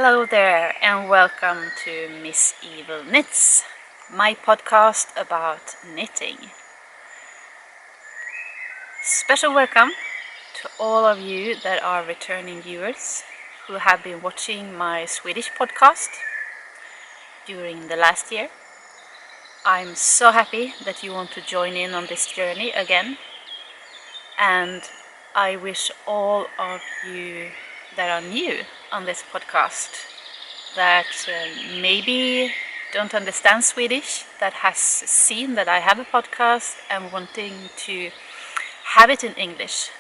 Hello there and welcome to Miss Evil Knits, my podcast about knitting. Special welcome to all of you that are returning viewers who have been watching my Swedish podcast during the last year. I'm so happy that you want to join in on this journey again, and I wish all of you that are new on this podcast that maybe don't understand Swedish, that has seen that I have a podcast and wanting to have it in English.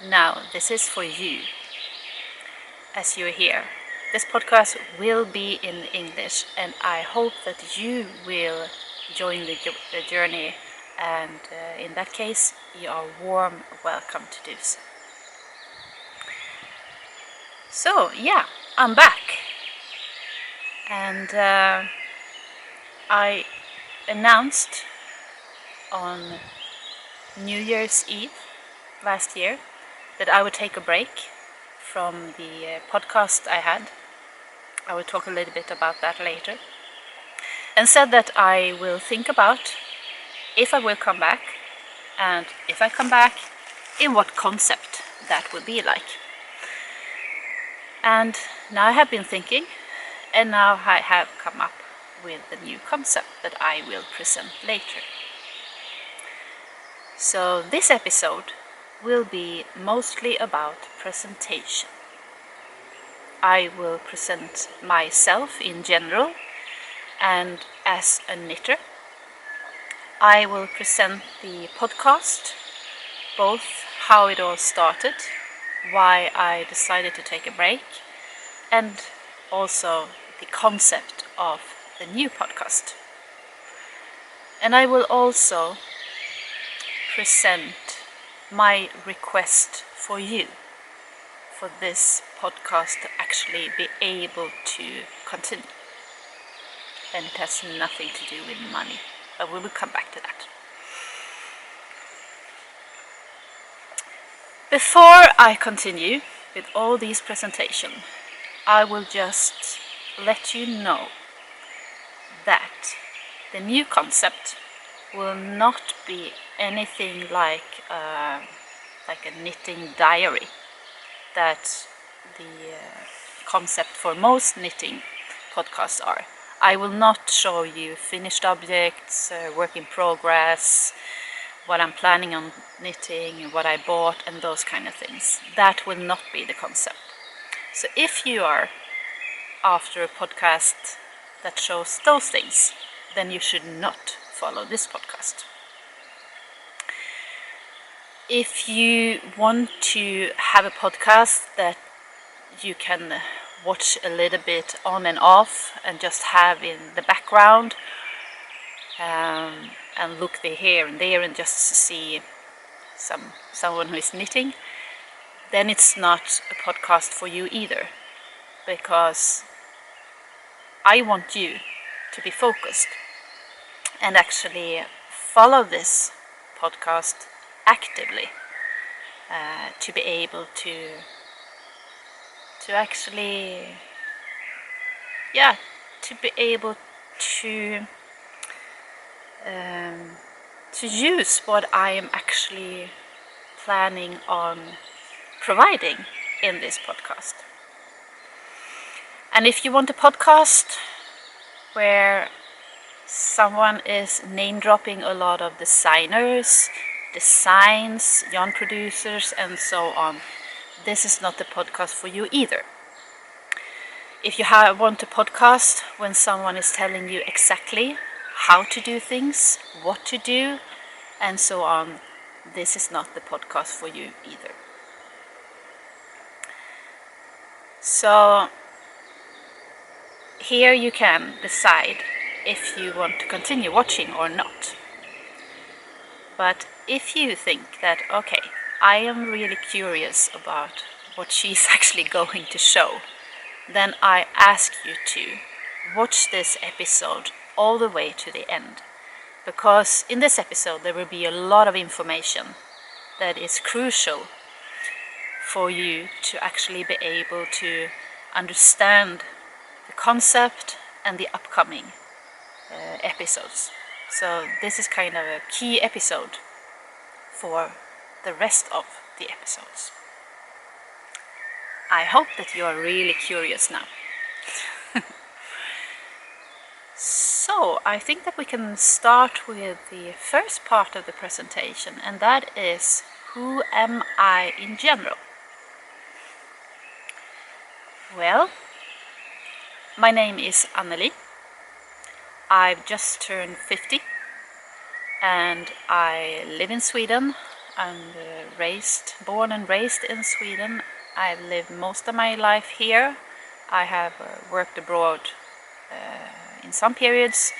Now, this is for you as you're here. This podcast will be in English, and I hope that you will join the journey, and in that case you are warm welcome to do so. So yeah, I'm back, and I announced on New Year's Eve last year that I would take a break from the podcast I had. I will talk a little bit about that later, and said that I will think about if I will come back, and if I come back, in what concept that will be like. And now I have been thinking, and now I have come up with the new concept that I will present later. So this episode will be mostly about presentation. I will present myself in general and as a knitter. I will present the podcast, both how it all started, why I decided to take a break, and also the concept of the new podcast. And I will also present my request for you, for this podcast to actually be able to continue. And it has nothing to do with money, but we will come back to that. Before I continue with all these presentations, I will just let you know that the new concept will not be anything like a knitting diary that the concept for most knitting podcasts are. I will not show you finished objects, work in progress, what I'm planning on knitting, what I bought, and those kind of things. That will not be the concept. So if you are after a podcast that shows those things, then you should not follow this podcast. If you want to have a podcast that you can watch a little bit on and off and just have in the background, and look here and there and just see someone who is knitting, then it's not a podcast for you either, because I want you to be focused and actually follow this podcast actively, to be able to actually, to be able to use what I am actually planning on providing in this podcast. And if you want a podcast where someone is name dropping a lot of designers, designs, yarn producers, and so on, this is not the podcast for you either. If you want a podcast when someone is telling you exactly how to do things, what to do, and so on, this is not the podcast for you either. So here you can decide if you want to continue watching or not. But if you think that, okay, I am really curious about what she's actually going to show, then I ask you to watch this episode all the way to the end, because in this episode there will be a lot of information that is crucial for you to actually be able to understand the concept and the upcoming episodes. So this is kind of a key episode for the rest of the episodes. I hope that you are really curious now. So I think that we can start with the first part of the presentation, and that is, who am I in general? Well, my name is Anneli. I've just turned 50 and I live in Sweden. I'm born and raised in Sweden. I've lived most of my life here. I have worked abroad in some periods,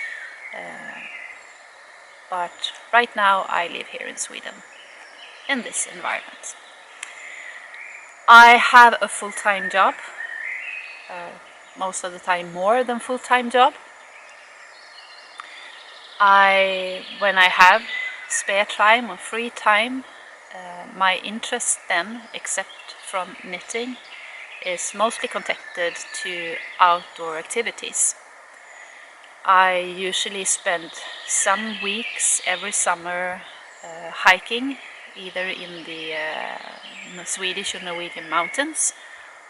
but right now I live here in Sweden, in this environment. I have a full-time job, most of the time more than full-time job. When I have spare time or free time, my interest then, except from knitting, is mostly connected to outdoor activities. I usually spend some weeks every summer hiking, either in the Swedish or Norwegian mountains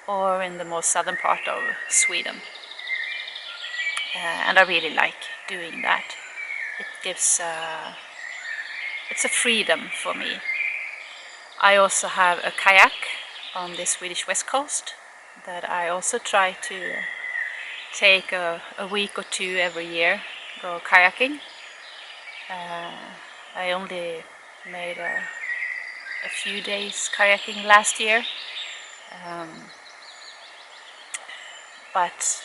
or in the more southern part of Sweden. And I really like doing that. It gives it's a freedom for me. I also have a kayak on the Swedish west coast that I also try to take a week or two every year, go kayaking. I only made a few days kayaking last year, but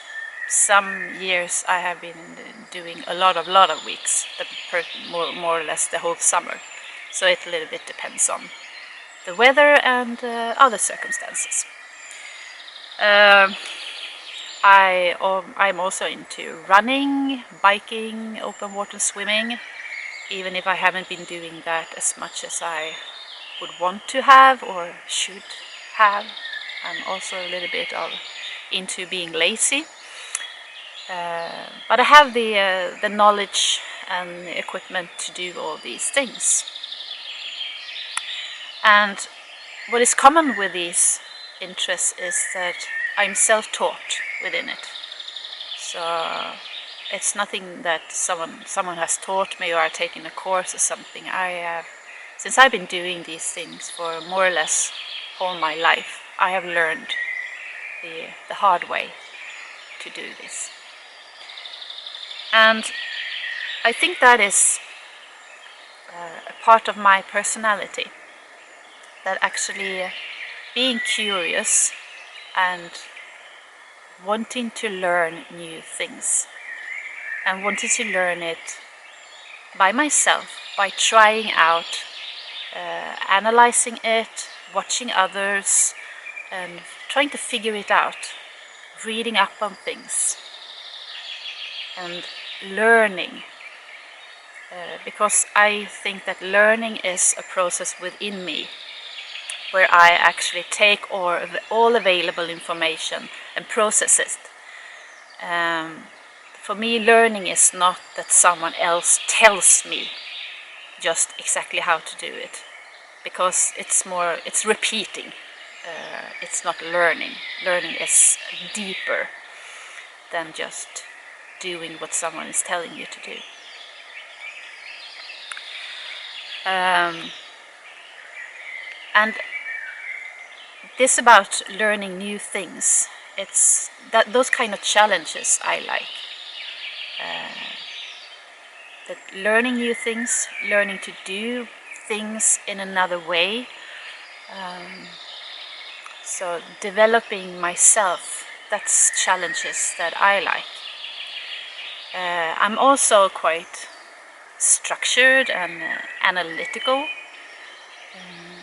some years I have been doing a lot of weeks, more or less the whole summer. So it a little bit depends on the weather and other circumstances. I'm also into running, biking, open water swimming, even if I haven't been doing that as much as I would want to have or should have. I'm also a little bit into being lazy. But I have the knowledge and the equipment to do all these things. And what is common with these interests is that I'm self-taught within it. So it's nothing that someone has taught me or I've taken a course or something. Since I've been doing these things for more or less all my life, I have learned the hard way to do this. And I think that is a part of my personality, that actually being curious and wanting to learn new things, and wanting to learn it by myself, by trying out, analyzing it, watching others, and trying to figure it out, reading up on things, and learning. Because I think that learning is a process within me, where I actually take all available information and process it. For me, learning is not that someone else tells me just exactly how to do it, because it's repeating. It's not learning. Learning is deeper than just doing what someone is telling you to do. And this about learning new things, it's those kind of challenges I like. That learning new things, learning to do things in another way. So developing myself, that's challenges that I like. I'm also quite structured and analytical.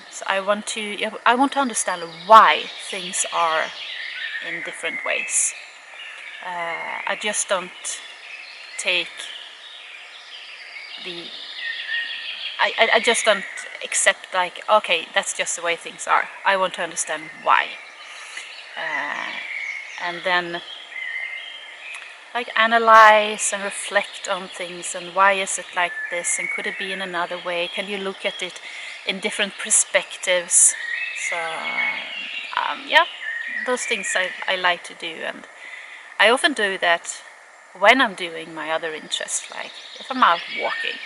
So I want to understand why things are in different ways. I just don't take I just don't accept like, okay, that's just the way things are. I want to understand why. and then like analyze and reflect on things, and why is it like this, and could it be in another way, can you look at it in different perspectives. So yeah, those things I like to do, and I often do that when I'm doing my other interests, like if I'm out walking.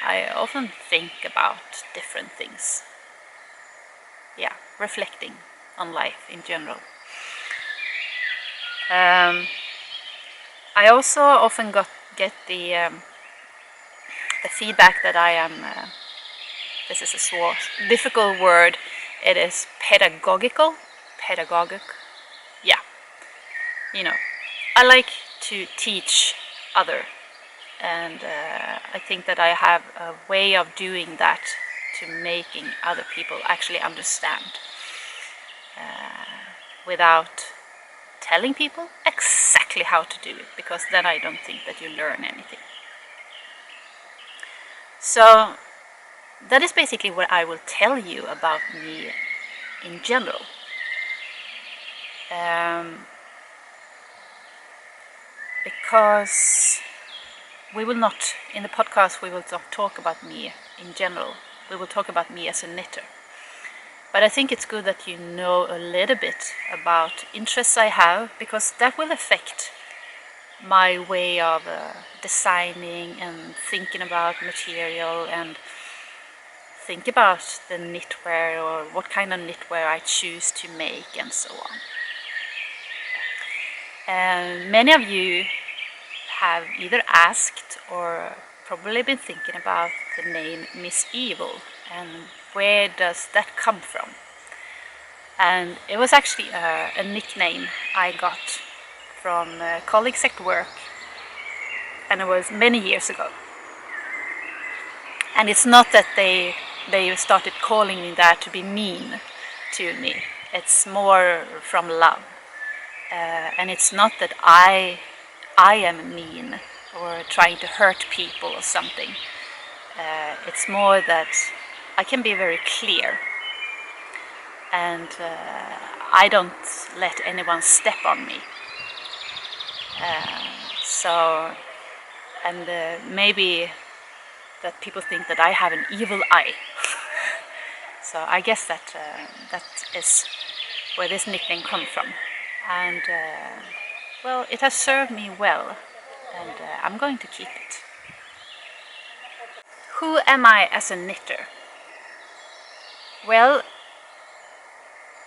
I often think about different things. Yeah, reflecting on life in general. I also often get the feedback that I am, this is a difficult word, it is pedagogic, yeah, you know, I like to teach other, and I think that I have a way of doing that, to making other people actually understand, without telling people exactly how to do it, because then I don't think that you learn anything. So that is basically what I will tell you about me in general. Because we will not, in the podcast, we will not talk about me in general. We will talk about me as a knitter. But I think it's good that you know a little bit about interests I have, because that will affect my way of designing and thinking about material, and think about the knitwear, or what kind of knitwear I choose to make, and so on. And many of you have either asked or probably been thinking about the name Miss Evil, and where does that come from? And it was actually a nickname I got from colleagues at work, and it was many years ago. And it's not that they started calling me that to be mean to me. It's more from love, and it's not that I am mean or trying to hurt people or something. It's more that I can be very clear, and I don't let anyone step on me. So, and maybe that people think that I have an evil eye. So I guess that that is where this nickname comes from. And well, it has served me well, and I'm going to keep it. Who am I as a knitter? Well,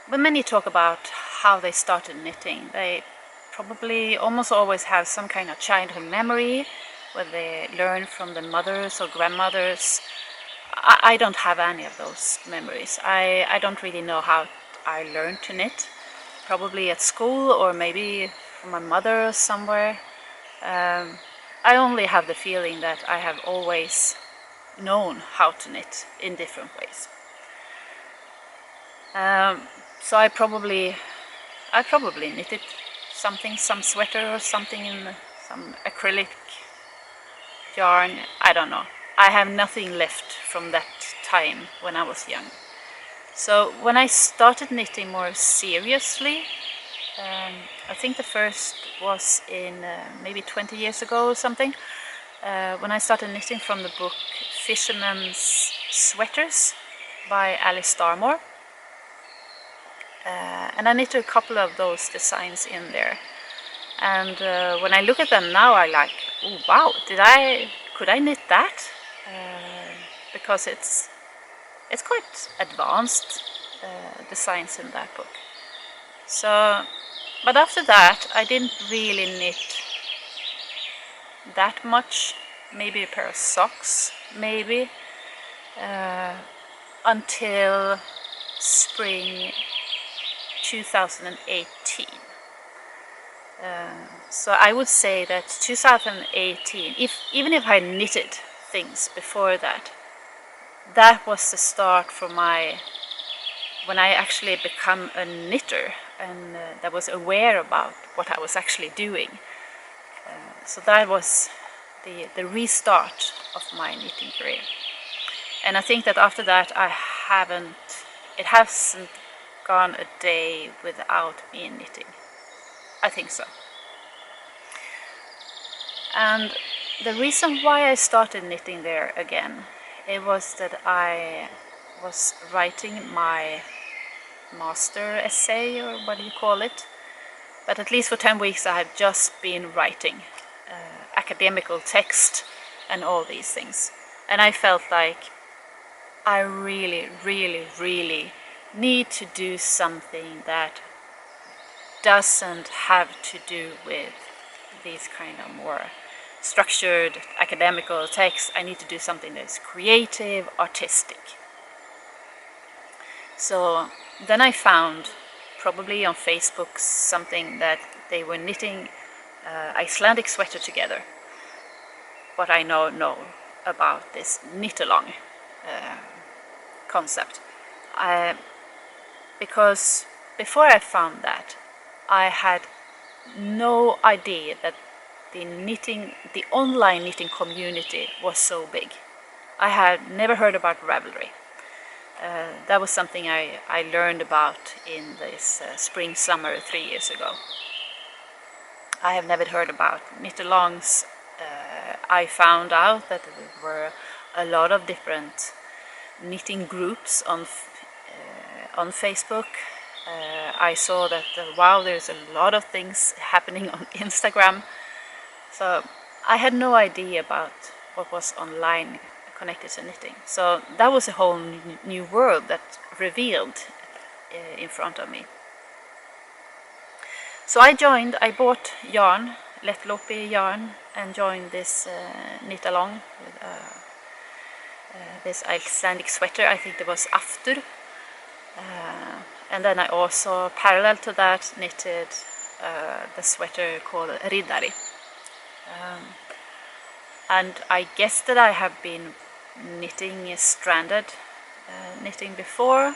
when many talk about how they started knitting, they probably almost always have some kind of childhood memory where they learn from their mothers or grandmothers. I don't have any of those memories. I don't really know how I learned to knit. Probably at school, or maybe from my mother somewhere. I only have the feeling that I have always known how to knit in different ways. So I probably knitted something, some sweater or something in some acrylic yarn. I don't know. I have nothing left from that time when I was young. So when I started knitting more seriously, I think the first was in maybe 20 years ago or something, when I started knitting from the book Fisherman's Sweaters by Alice Starmore. And I knitted a couple of those designs in there. And when I look at them now, I like, oh wow, could I knit that? Because it's quite advanced designs in that book. So, but after that, I didn't really knit that much. Maybe a pair of socks, maybe, until spring 2018. So I would say that 2018, even if I knitted things before that, that was the start for when I actually become a knitter, and that was aware about what I was actually doing. So that was the restart of my knitting career. And I think that after that it hasn't gone a day without me knitting. I think so. And the reason why I started knitting there again, it was that I was writing my master essay, or what do you call it? But at least for 10 weeks I had just been writing academical text and all these things. And I felt like I really, really, really need to do something that doesn't have to do with these kind of more structured academical texts. I need to do something that's creative, artistic. So then I found, probably on Facebook, something that they were knitting Icelandic sweater together. What I know about this knit-along concept. Because before I found that, I had no idea that the online knitting community was so big. I had never heard about Ravelry. That was something I learned about in this spring summer 3 years ago. I have never heard about knit-alongs. I found out that there were a lot of different knitting groups on Facebook. I saw that wow, there's a lot of things happening on Instagram. So I had no idea about what was online connected to knitting. So that was a whole new world that revealed in front of me. So I bought yarn, Lättloppig yarn, and joined this knit-along with this Icelandic sweater. I think it was Aftur. And then I also, parallel to that, knitted the sweater called Riddari. And I guess that I have been knitting stranded knitting before,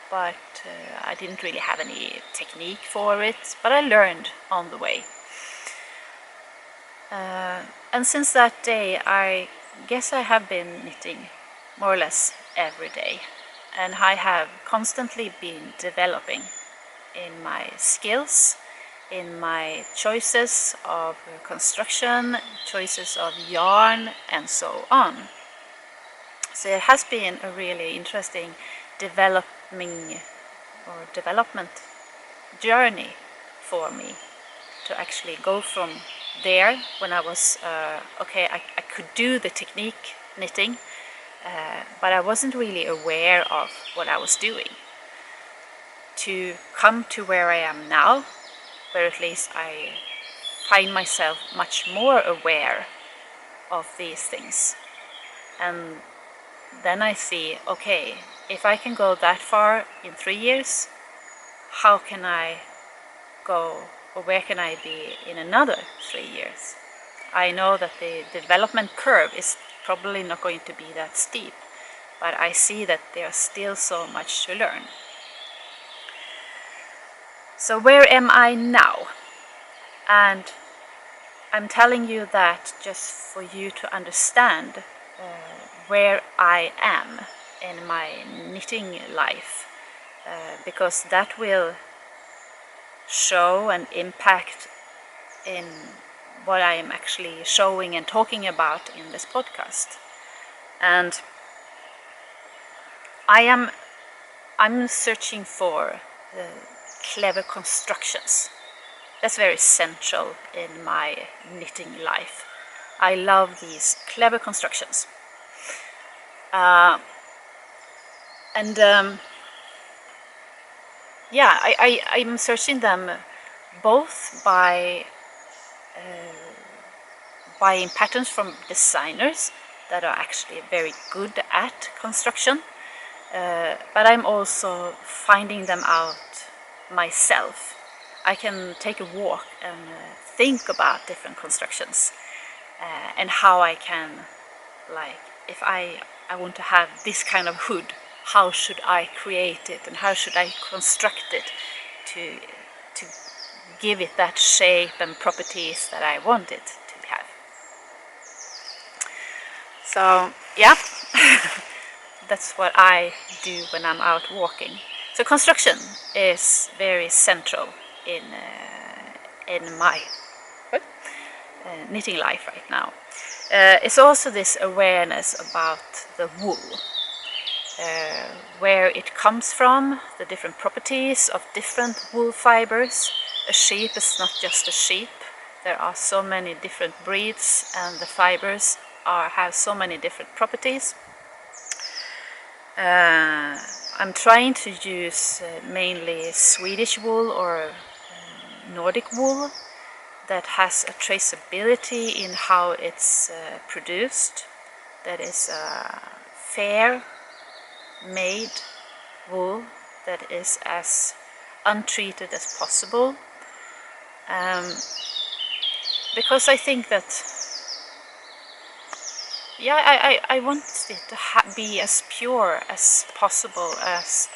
but I didn't really have any technique for it, but I learned on the way. And since that day, I guess I have been knitting more or less every day, and I have constantly been developing in my skills, in my choices of construction, choices of yarn, and so on. So it has been a really interesting development journey for me to actually go from there, when I was okay, I could do the technique knitting, but I wasn't really aware of what I was doing, to come to where I am now, where at least I find myself much more aware of these things. And then I see, okay, if I can go that far in 3 years, how can I go, or where can I be in another 3 years? I know that the development curve is probably not going to be that steep, but I see that there's still so much to learn. So where am I now? And I'm telling you that just for you to understand where I am in my knitting life, because that will show and impact in what I am actually showing and talking about in this podcast. And I'm searching for clever constructions. That's very central in my knitting life. I love these clever constructions. I'm searching them both by buying patterns from designers that are actually very good at construction, but I'm also finding them out myself. I can take a walk and think about different constructions, and how I can, like, if I want to have this kind of hood, how should I create it and how should I construct it to give it that shape and properties that I want it to have. So yeah, that's what I do when I'm out walking. So construction is very central in my knitting life right now. It's also this awareness about the wool, where it comes from, the different properties of different wool fibers. A sheep is not just a sheep. There are so many different breeds, and the fibers have so many different properties. I'm trying to use mainly Swedish wool or Nordic wool that has a traceability in how it's produced, that is fair made wool that is as untreated as possible, because I think that I want it to be as pure as possible, as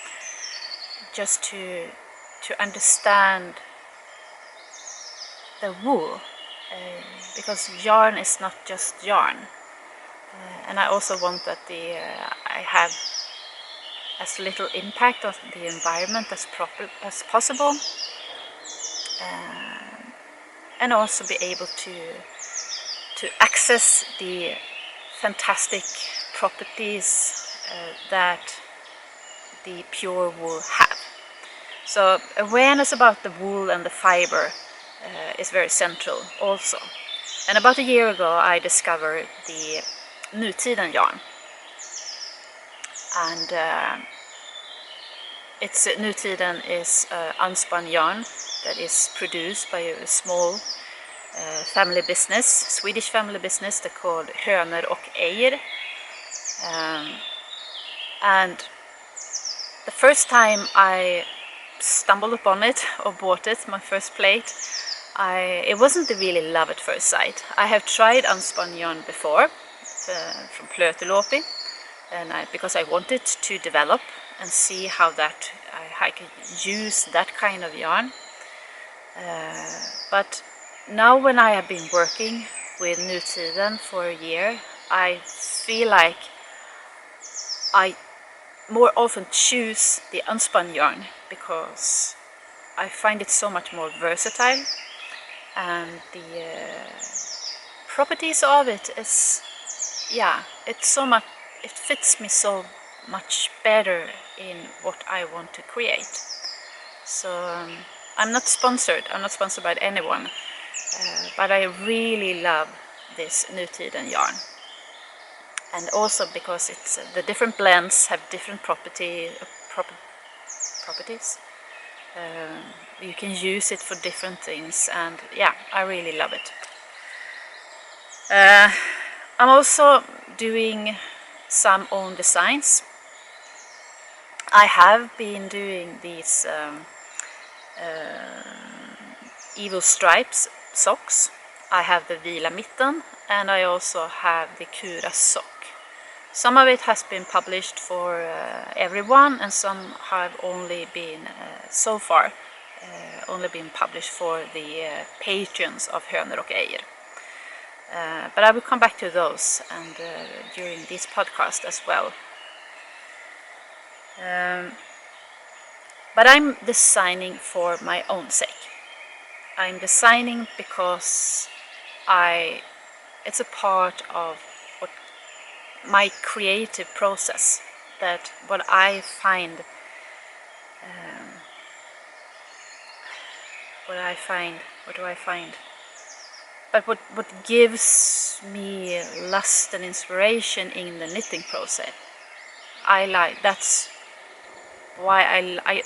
just to understand the wool, because yarn is not just yarn, and I also want that I have as little impact on the environment as possible, and also be able to access the fantastic properties that the pure wool have. So awareness about the wool and the fiber is very central also. And about a year ago I discovered the Nutiden yarn, and Nutiden is unspun yarn that is produced by a small family business, Swedish family business. They're called Hönor och Ejer, and the first time I stumbled upon it or bought it, my first plate, it wasn't a really love at first sight. I have tried unspun yarn before from Plötulopi, and because I wanted to develop and see how that I could use that kind of yarn, but now when I have been working with Nutiden for a year, I feel like I more often choose the unspun yarn because I find it so much more versatile, and the properties of it is, it's so much, it fits me so much better in what I want to create. So I'm not sponsored by anyone, but I really love this Nutiden yarn, and also because it's the different blends have different properties. You can use it for different things, and I really love it. I'm also doing some own designs. I have been doing these Evil Stripes socks. I have the Vila Mitten, and I also have the Kura sock. Some of it has been published for everyone, and some have only been so far only been published for the patrons of Hönor och Ejer. But I will come back to those and during this podcast as well. But I'm designing for my own sake. I'm designing because it's a part of my creative process, that what I find but what gives me lust and inspiration in the knitting process, that's why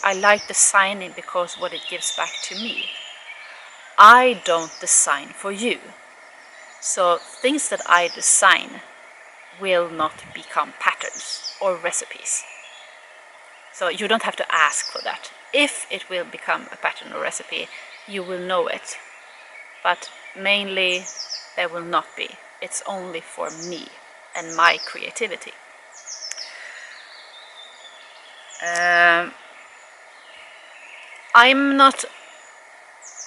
I like designing, because what it gives back to me. I don't design for you, so things that I design will not become patterns or recipes. So you don't have to ask for that. If it will become a pattern or recipe, you will know it. But mainly there will not be. It's only for me and my creativity. I'm not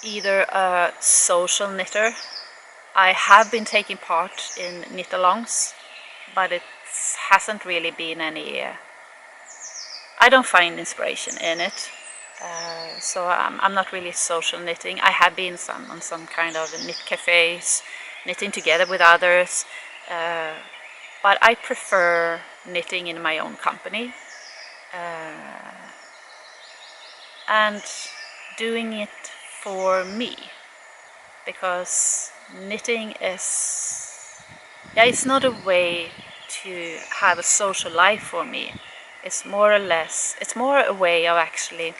either a social knitter. I have been taking part in knit-alongs, but it hasn't really been any... I don't find inspiration in it. So I'm not really social knitting. I have been on some kind of knit cafes, knitting together with others, but I prefer knitting in my own company and doing it for me, because knitting is, yeah, it's not a way to have a social life for me. It's more a way of actually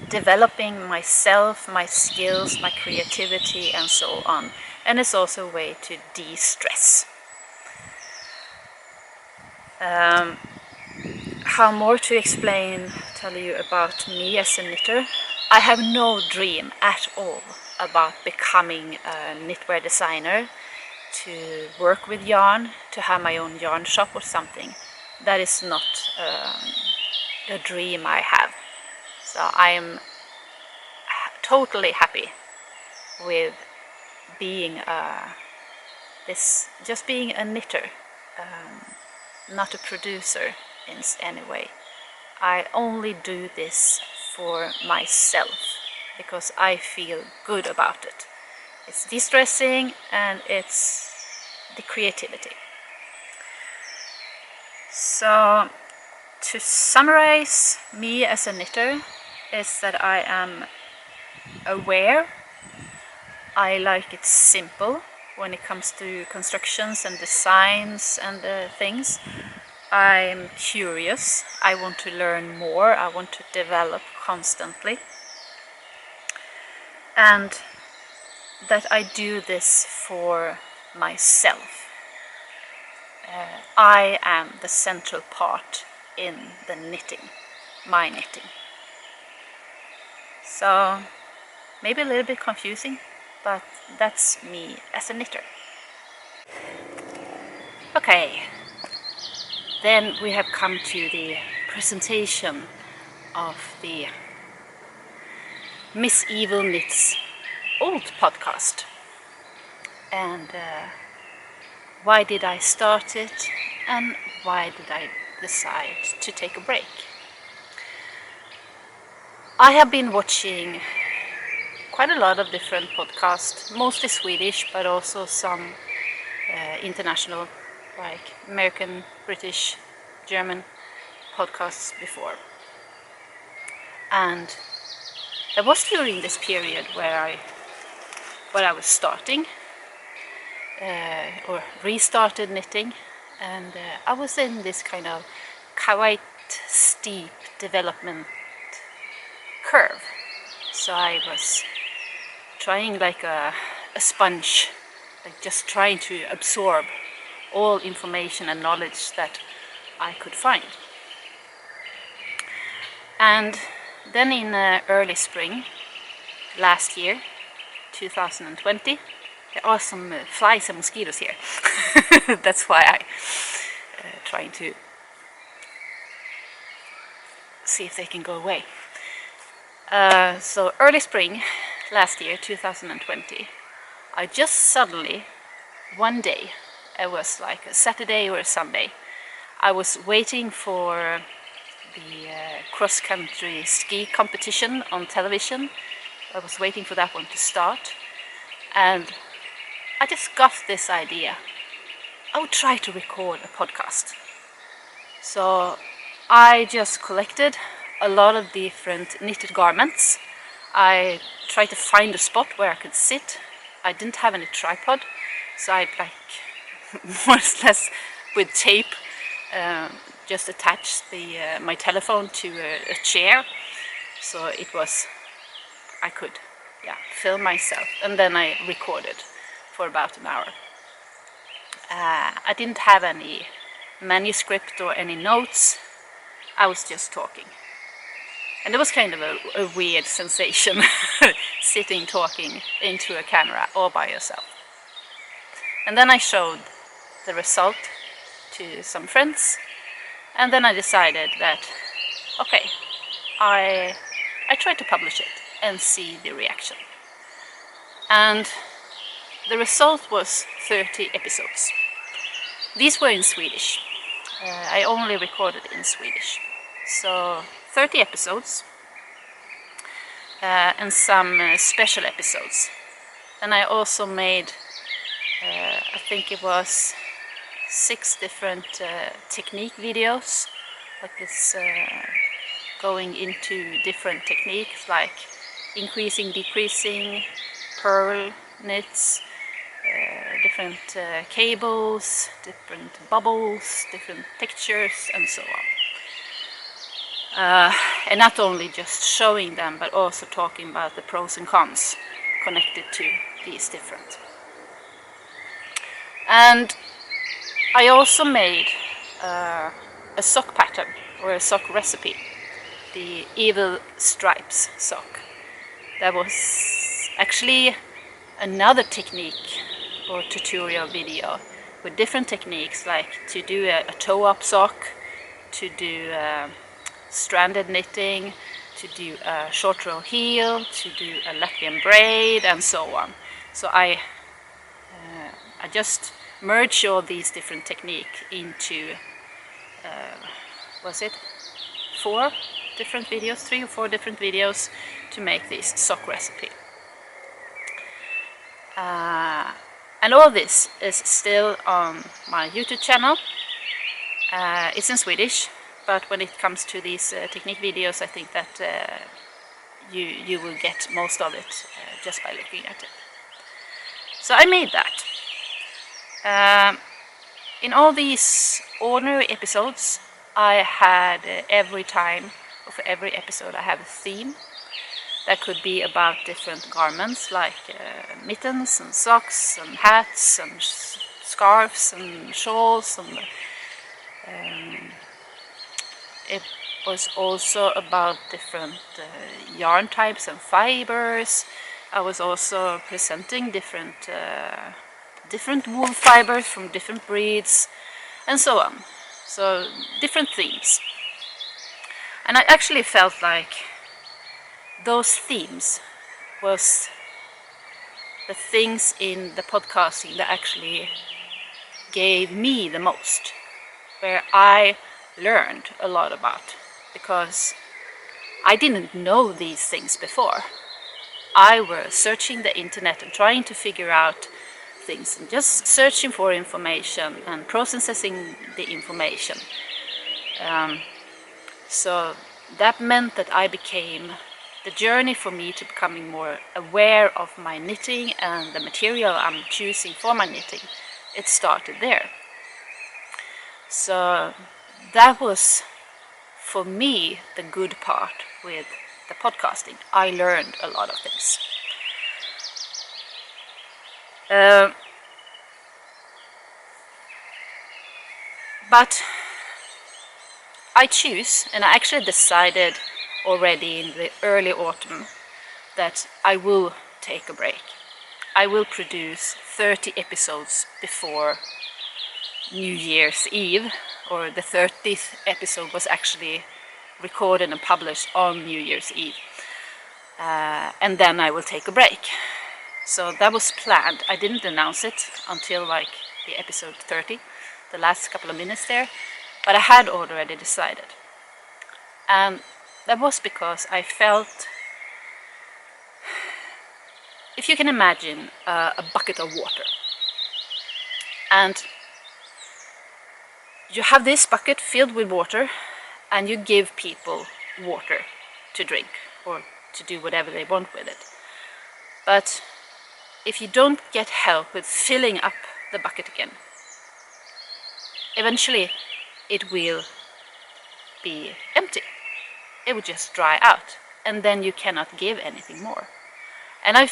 developing myself, my skills, my creativity, and so on. And it's also a way to de-stress. How more to tell you about me as a knitter. I have no dream at all about becoming a knitwear designer, to work with yarn, to have my own yarn shop or something. That is not a dream I have. So I am totally happy with being just being a knitter, not a producer in any way. I only do this for myself because I feel good about it. It's de-stressing and it's the creativity. So to summarize me as a knitter is that I am aware. I like it simple when it comes to constructions and designs and things. I'm curious. I want to learn more. I want to develop constantly. And that I do this for myself. I am the central part in the knitting, my knitting. So maybe a little bit confusing, but that's me as a knitter. Okay, then we have come to the presentation of the Miss Evil Knits old podcast. And why did I start it, and why did I decide to take a break? I have been watching quite a lot of different podcasts, mostly Swedish, but also some international, like American, British, German podcasts before. And there was during this period where I was starting or restarted knitting, and I was in this kind of quite steep development curve. So I was trying like a sponge, like just trying to absorb all information and knowledge that I could find. And then in early spring last year, 2020, there are some flies and mosquitoes here. That's why I trying to see if they can go away. So early spring last year, 2020, I just suddenly, one day, it was like a Saturday or a Sunday, I was waiting for the cross-country ski competition on television. I was waiting for that one to start, and I just got this idea. I would try to record a podcast. So I just collected a lot of different knitted garments. I tried to find a spot where I could sit. I didn't have any tripod, so I more or less with tape just attached my telephone to a chair, so it was, I could film myself, and then I recorded for about an hour. I didn't have any manuscript or any notes. I was just talking. And it was kind of a weird sensation, sitting talking into a camera all by yourself. And then I showed the result to some friends, and then I decided that, okay, I tried to publish it and see the reaction. And the result was 30 episodes. These were in Swedish. I only recorded in Swedish. So 30 episodes, and some special episodes. And I also made, I think it was 6 different technique videos, like this, going into different techniques like increasing, decreasing, pearl knits, different cables, different bubbles, different textures, and so on. And not only just showing them, but also talking about the pros and cons connected to these different. And I also made a sock pattern or a sock recipe, the Evil Stripes sock. That was actually another technique or tutorial video with different techniques, like to do a toe-up sock, to do stranded knitting, to do a short row heel, to do a Latvian braid, and so on. So I just merged all these different techniques into, was it 4 different videos, 3 or 4 different videos to make this sock recipe. And all this is still on my YouTube channel. It's in Swedish, but when it comes to these technique videos, I think that you will get most of it just by looking at it. So I made that. In all these ordinary episodes, I had every time, or for every episode, I have a theme that could be about different garments, like mittens and socks and hats and scarves and shawls, and it was also about different yarn types and fibers. I was also presenting different wool fibers from different breeds, and so on. So different themes. And I actually felt like those themes was the things in the podcasting that actually gave me the most, where I learned a lot about, because I didn't know these things before. I was searching the internet and trying to figure out things, and just searching for information and processing the information. So that meant that the journey for me to becoming more aware of my knitting and the material I'm choosing for my knitting, it started there. So that was, for me, the good part with the podcasting. I learned a lot of things. But I choose, and I actually decided already in the early autumn, that I will take a break. I will produce 30 episodes before New Year's Eve, or the 30th episode was actually recorded and published on New Year's Eve. And then I will take a break. So that was planned. I didn't announce it until like the episode 30, the last couple of minutes there, but I had already decided. And that was because I felt, if you can imagine a bucket of water, and you have this bucket filled with water, and you give people water to drink or to do whatever they want with it. But if you don't get help with filling up the bucket again, eventually it will be empty. It will just dry out, and then you cannot give anything more. And I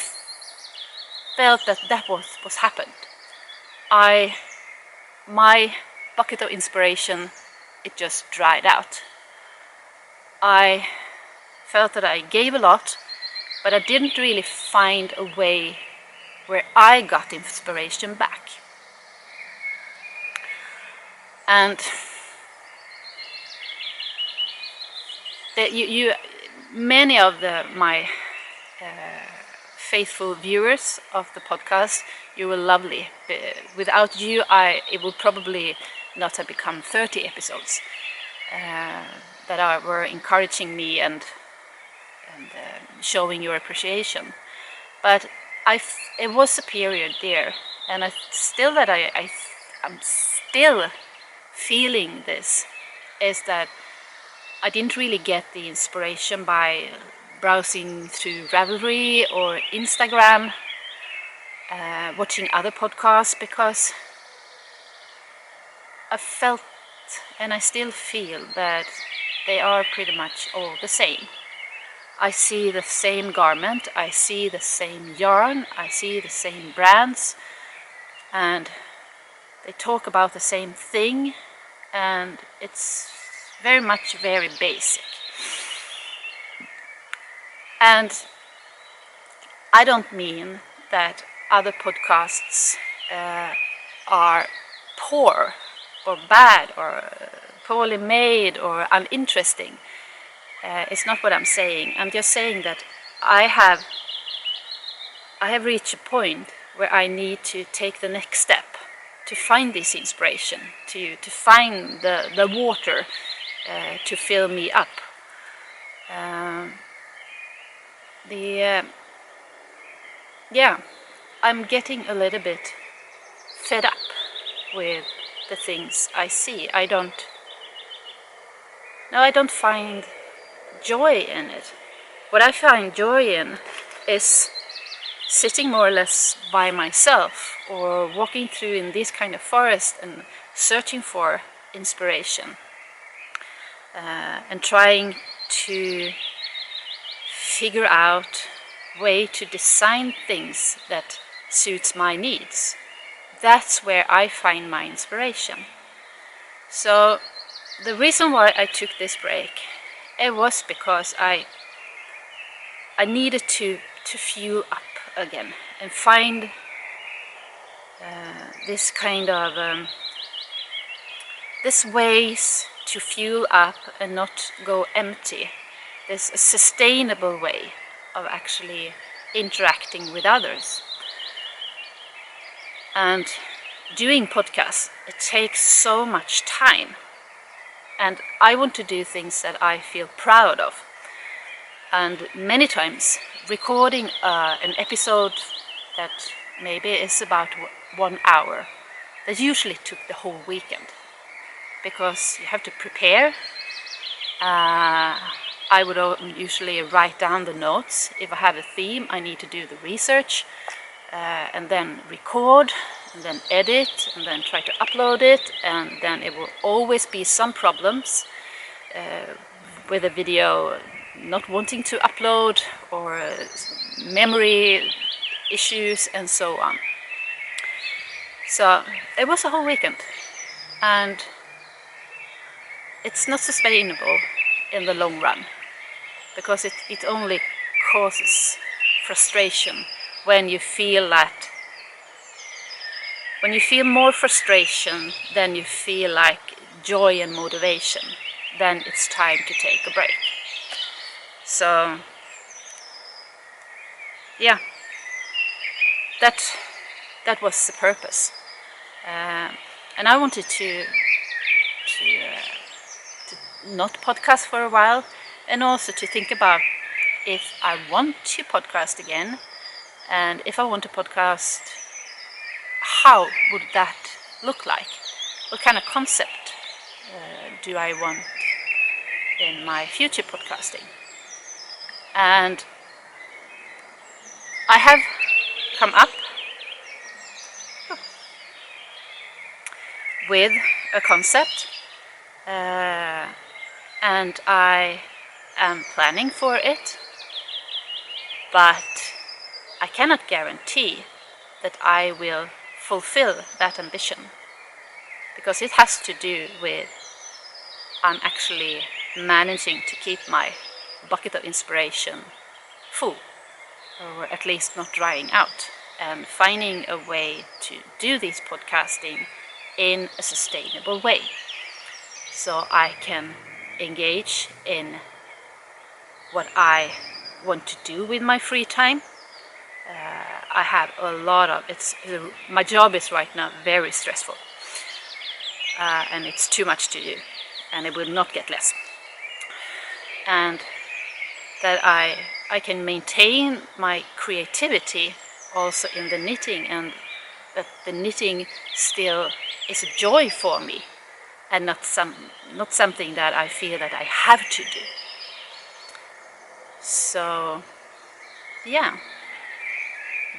felt that was happened. My bucket of inspiration, it just dried out. I felt that I gave a lot, but I didn't really find a way where I got inspiration back. And many of my faithful viewers of the podcast, you were lovely. Without you, it would probably not have become 30 episodes that were encouraging me and showing your appreciation. But it was a period there, and I'm still feeling this, is that I didn't really get the inspiration by browsing through Ravelry or Instagram, watching other podcasts, because I felt, and I still feel, that they are pretty much all the same. I see the same garment, I see the same yarn, I see the same brands, and they talk about the same thing, and it's very basic. And I don't mean that other podcasts are poor or bad or poorly made or uninteresting. It's not what I'm saying. I'm just saying that I have reached a point where I need to take the next step to find this inspiration, to find the water to fill me up. I'm getting a little bit fed up with the things I see. I don't find joy in it. What I find joy in is sitting more or less by myself, or walking through in this kind of forest and searching for inspiration, and trying to figure out a way to design things that suits my needs. That's where I find my inspiration. So the reason why I took this break, it was because I needed to fuel up again and find this kind of this ways to fuel up and not go empty. There's a sustainable way of actually interacting with others. And doing podcasts, it takes so much time, and I want to do things that I feel proud of. And many times recording an episode that maybe is about 1 hour, that usually took the whole weekend, because you have to prepare. I would usually write down the notes. If I have a theme, I need to do the research, and then record, and then edit, and then try to upload it, and then it will always be some problems with a video not wanting to upload, or memory issues, and so on. So it was a whole weekend, and it's not sustainable in the long run, because it only causes frustration when you feel that. When you feel more frustration than you feel like joy and motivation, then it's time to take a break. So yeah, that was the purpose, and I wanted to not podcast for a while, and also to think about if I want to podcast again, and if I want to podcast, how would that look like? What kind of concept do I want in my future podcasting? And I have come up with a concept, and I am planning for it, but I cannot guarantee that I will fulfill that ambition, because it has to do with I'm actually managing to keep my bucket of inspiration full, or at least not drying out, and finding a way to do this podcasting in a sustainable way, so I can engage in what I want to do with my free time. I have a lot of my job is right now very stressful, and it's too much to do, and it will not get less. And that I I can maintain my creativity also in the knitting, and that the knitting still is a joy for me and not something that I feel that I have to do. So yeah,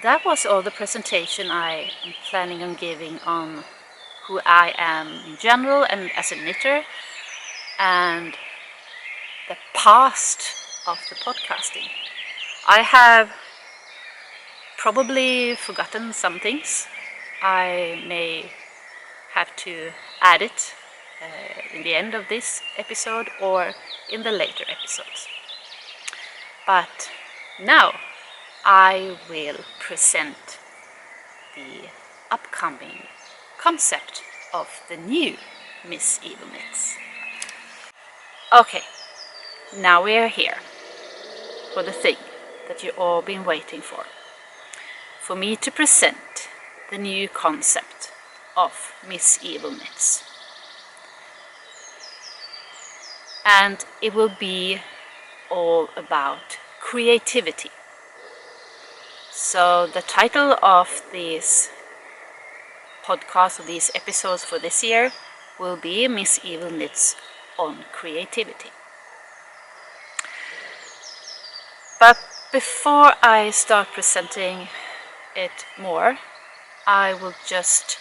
that was all the presentation I am planning on giving on who I am in general and as a knitter, and the past of the podcasting. I have probably forgotten some things. I may have to add it in the end of this episode or in the later episodes. But now I will present the upcoming concept of the new Miss Evil Knits. Okay, now we are here for the thing that you've all been waiting for me to present the new concept of Miss Evil Knits. And it will be all about creativity. So the title of this podcast, of these episodes for this year, will be Miss Evil Knits on creativity. But before I start presenting it more, I will just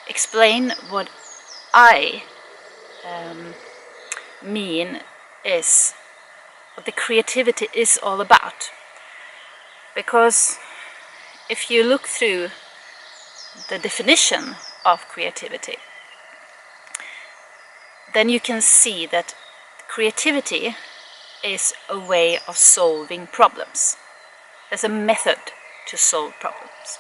explain what I mean is what the creativity is all about. Because if you look through the definition of creativity, then you can see that creativity is a way of solving problems. There's a method to solve problems.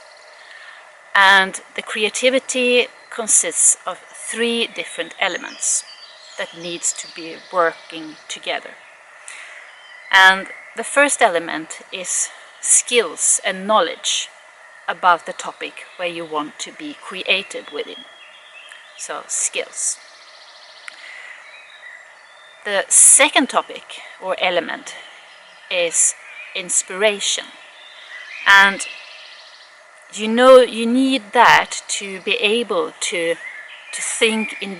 And the creativity consists of 3 different elements that needs to be working together. And the first element is skills and knowledge about the topic where you want to be creative within. So skills. The second topic or element is inspiration. And you need that to be able to think in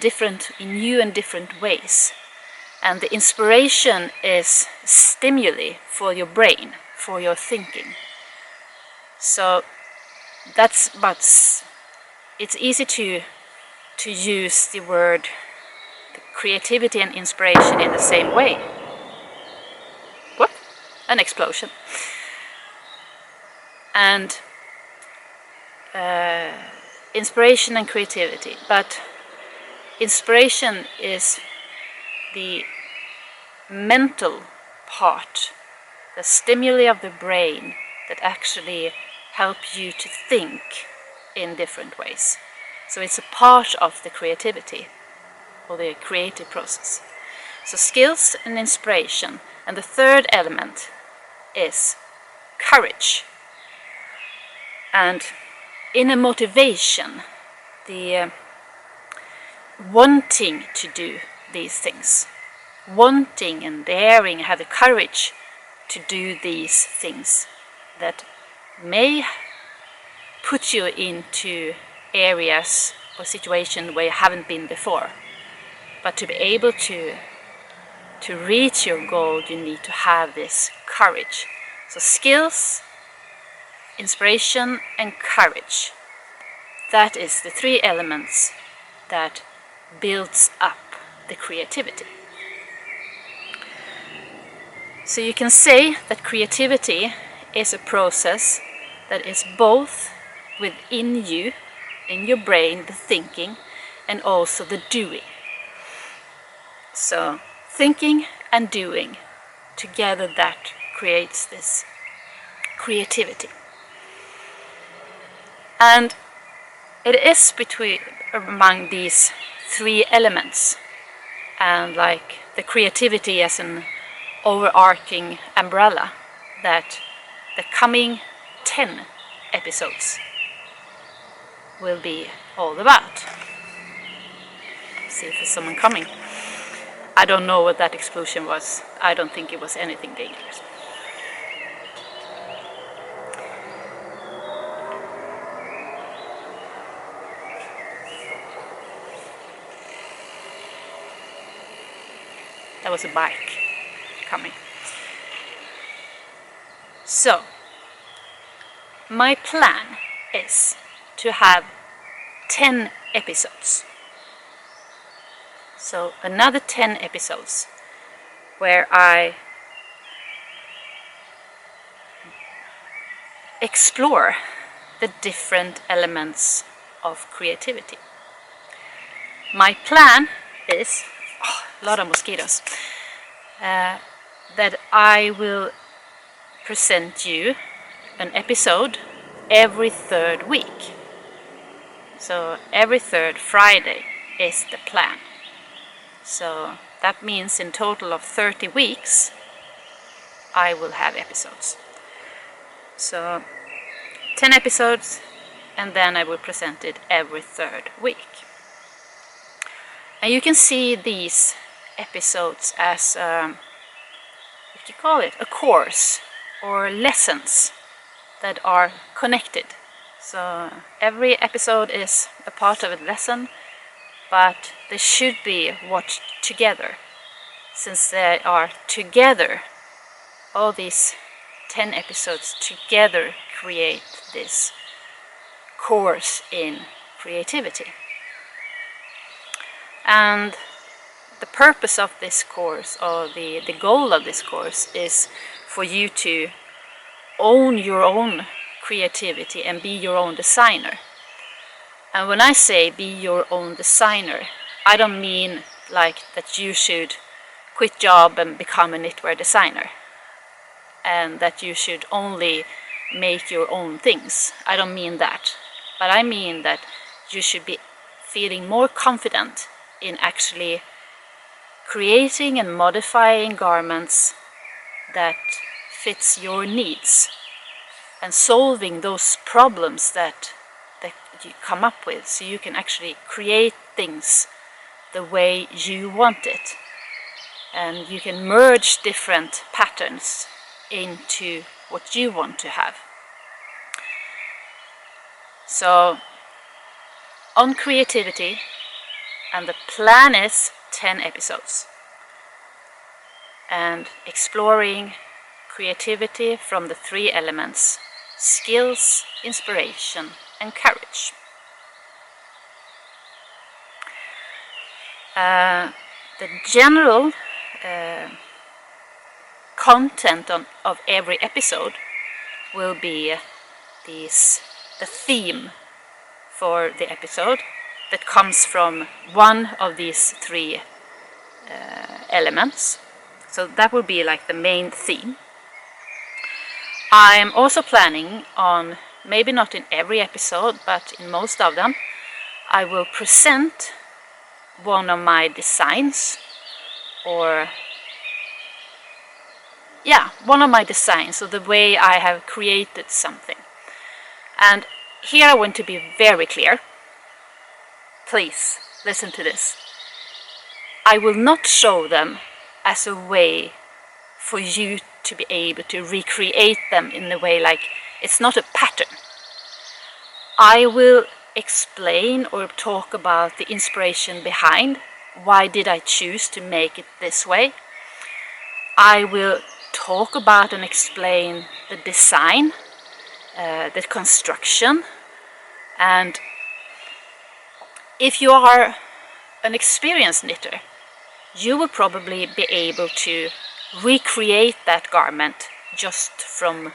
new and different ways. And the inspiration is stimuli for your brain, for your thinking. So it's easy to use the word creativity and inspiration in the same way. What? An explosion. And inspiration and creativity. But inspiration is the mental part, the stimuli of the brain that actually help you to think in different ways. So it's a part of the creativity or the creative process. So skills and inspiration. And the third element is courage. And in a motivation, the wanting to do these things, wanting and daring, have the courage to do these things that may put you into areas or situations where you haven't been before. But to be able to reach your goal, you need to have this courage. So skills, inspiration and courage. That is the 3 elements that builds up the creativity. So you can say that creativity is a process that is both within you, in your brain, the thinking, and also the doing. So thinking and doing together, that creates this creativity. And it is among these 3 elements, and like the creativity as an overarching umbrella, that the coming 10 episodes will be all about. See if there's someone coming. I don't know what that explosion was. I don't think it was anything dangerous. That was a bike coming. So, my plan is to have 10 episodes. So another 10 episodes where I explore the different elements of creativity. My plan is, a lot of mosquitoes, that I will present you an episode every third week. So every third Friday is the plan. So that means in total of 30 weeks I will have episodes. So 10 episodes, and then I will present it every third week. And you can see these episodes as, what do you call it, a course or lessons that are connected. So every episode is a part of a lesson, but they should be watched together, since they are together. All these 10 episodes together create this course in creativity. And the purpose of this course, or the goal of this course, is for you to own your own creativity and be your own designer. And when I say be your own designer, I don't mean like that you should quit job and become a knitwear designer, and that you should only make your own things. I don't mean that. But I mean that you should be feeling more confident in actually creating and modifying garments that fits your needs, and solving those problems that you come up with, so you can actually create things the way you want it. And you can merge different patterns into what you want to have. So on creativity, and the plan is 10 episodes, and exploring creativity from the 3 elements: skills, inspiration, and courage. The general content of every episode will be the theme for the episode that comes from one of these 3 elements. So that will be like the main theme. I'm also planning on, maybe not in every episode, but in most of them, I will present one of my designs, or one of my designs, or the way I have created something. And here I want to be very clear. Please listen to this. I will not show them as a way for you to be able to recreate them in a way, like it's not a pattern. I will explain or talk about the inspiration behind. Why did I choose to make it this way? I will talk about and explain the design, the construction, and if you are an experienced knitter, you will probably be able to recreate that garment just from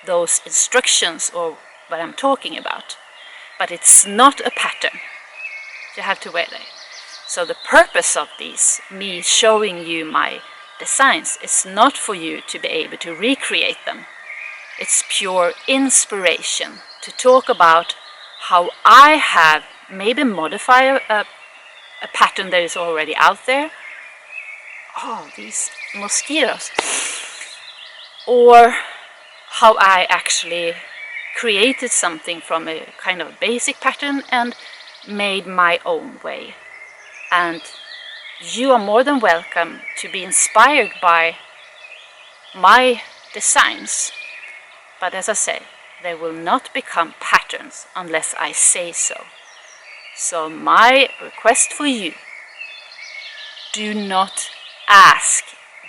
those instructions or what I'm talking about. But it's not a pattern. You have to wear it. So the purpose of these, me showing you my designs, is not for you to be able to recreate them. It's pure inspiration to talk about how I have maybe modified a pattern that is already out there. Oh, these mosquitoes. Or how I actually created something from a kind of basic pattern and made my own way. And you are more than welcome to be inspired by my designs. But as I say, they will not become patterns unless I say so. So my request for you, do not ask,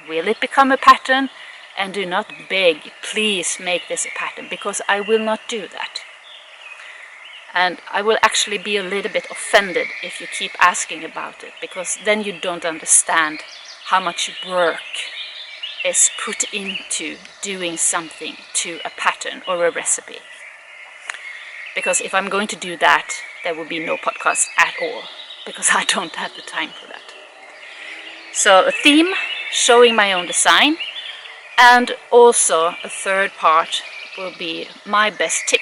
will it become a pattern? And do not beg, please make this a pattern, because I will not do that. And I will actually be a little bit offended if you keep asking about it, because then you don't understand how much work is put into doing something to a pattern or a recipe. Because if I'm going to do that, there will be no podcast at all, because I don't have the time for that. So a theme, showing my own design, and also a third part will be my best tip.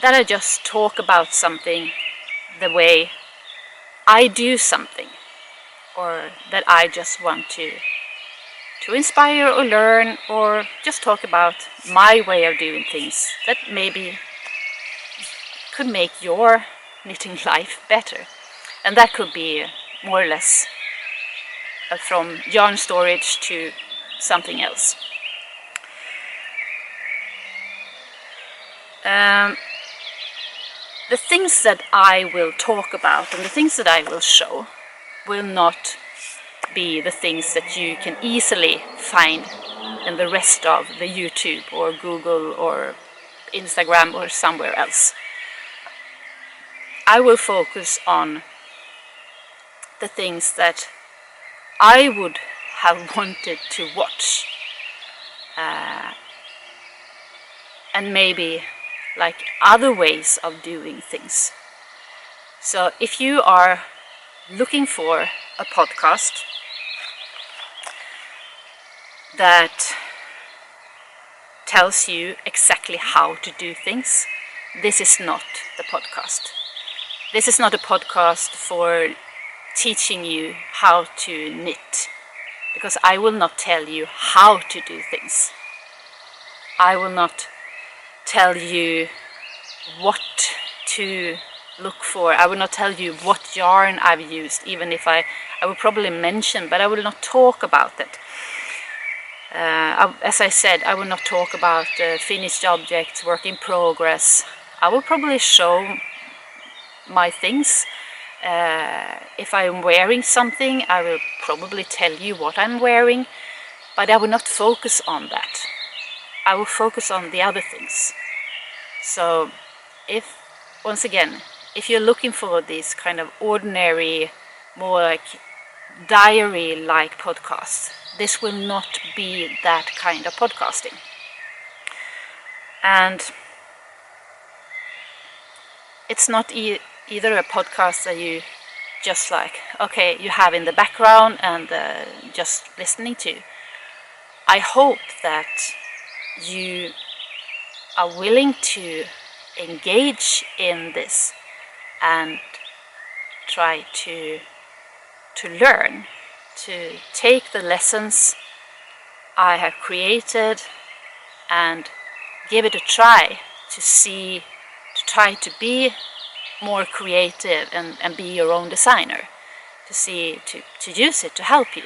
That I just talk about something the way I do something, or that I just want to inspire or learn, or just talk about my way of doing things that maybe could make your knitting life better. And that could be more or less from yarn storage to something else. The things that I will talk about and the things that I will show will not be the things that you can easily find in the rest of the YouTube or Google or Instagram or somewhere else. I will focus on the things that I would have wanted to watch, and maybe like other ways of doing things. So if you are looking for a podcast that tells you exactly how to do things, this is not the podcast. This is not a podcast for teaching you how to knit, because I will not tell you how to do things. I will not tell you what to look for. I will not tell you what yarn I've used, even if I will probably mention, but I will not talk about it. As I said, I will not talk about finished objects, work in progress. I will probably show my things. If I'm wearing something, I will probably tell you what I'm wearing, but I will not focus on that. I will focus on the other things. So once again, if you're looking for this kind of ordinary, more like diary-like podcast, this will not be that kind of podcasting. And it's not either a podcast that you just like, okay, you have in the background and just listening to. I hope that you are willing to engage in this and try to learn, to take the lessons I have created and give it a try, to try to be more creative and be your own designer, to use it to help you.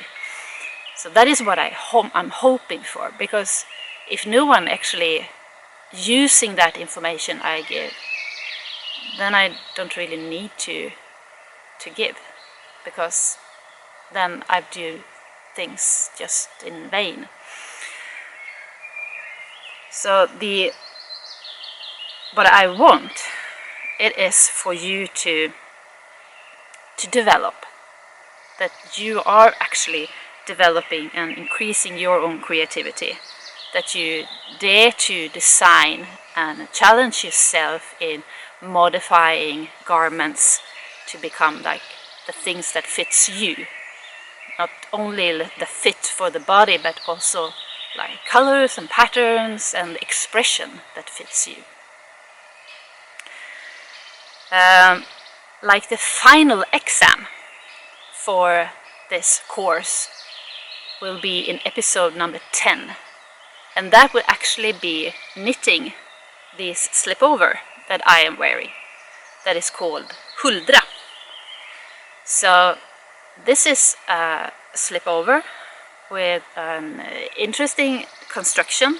So that is what I'm hoping for, because if no one actually using that information I give, then I don't really need to give, because then I do things just in vain. So what I want, it is for you to develop, that you are actually developing and increasing your own creativity, that you dare to design and challenge yourself in modifying garments to become like the things that fits you. Not only the fit for the body, but also like colors and patterns and expression that fits you. Like the final exam for this course will be in episode number 10. And that will actually be knitting this slipover that I am wearing. That is called Huldra. So this is a slipover with an interesting construction.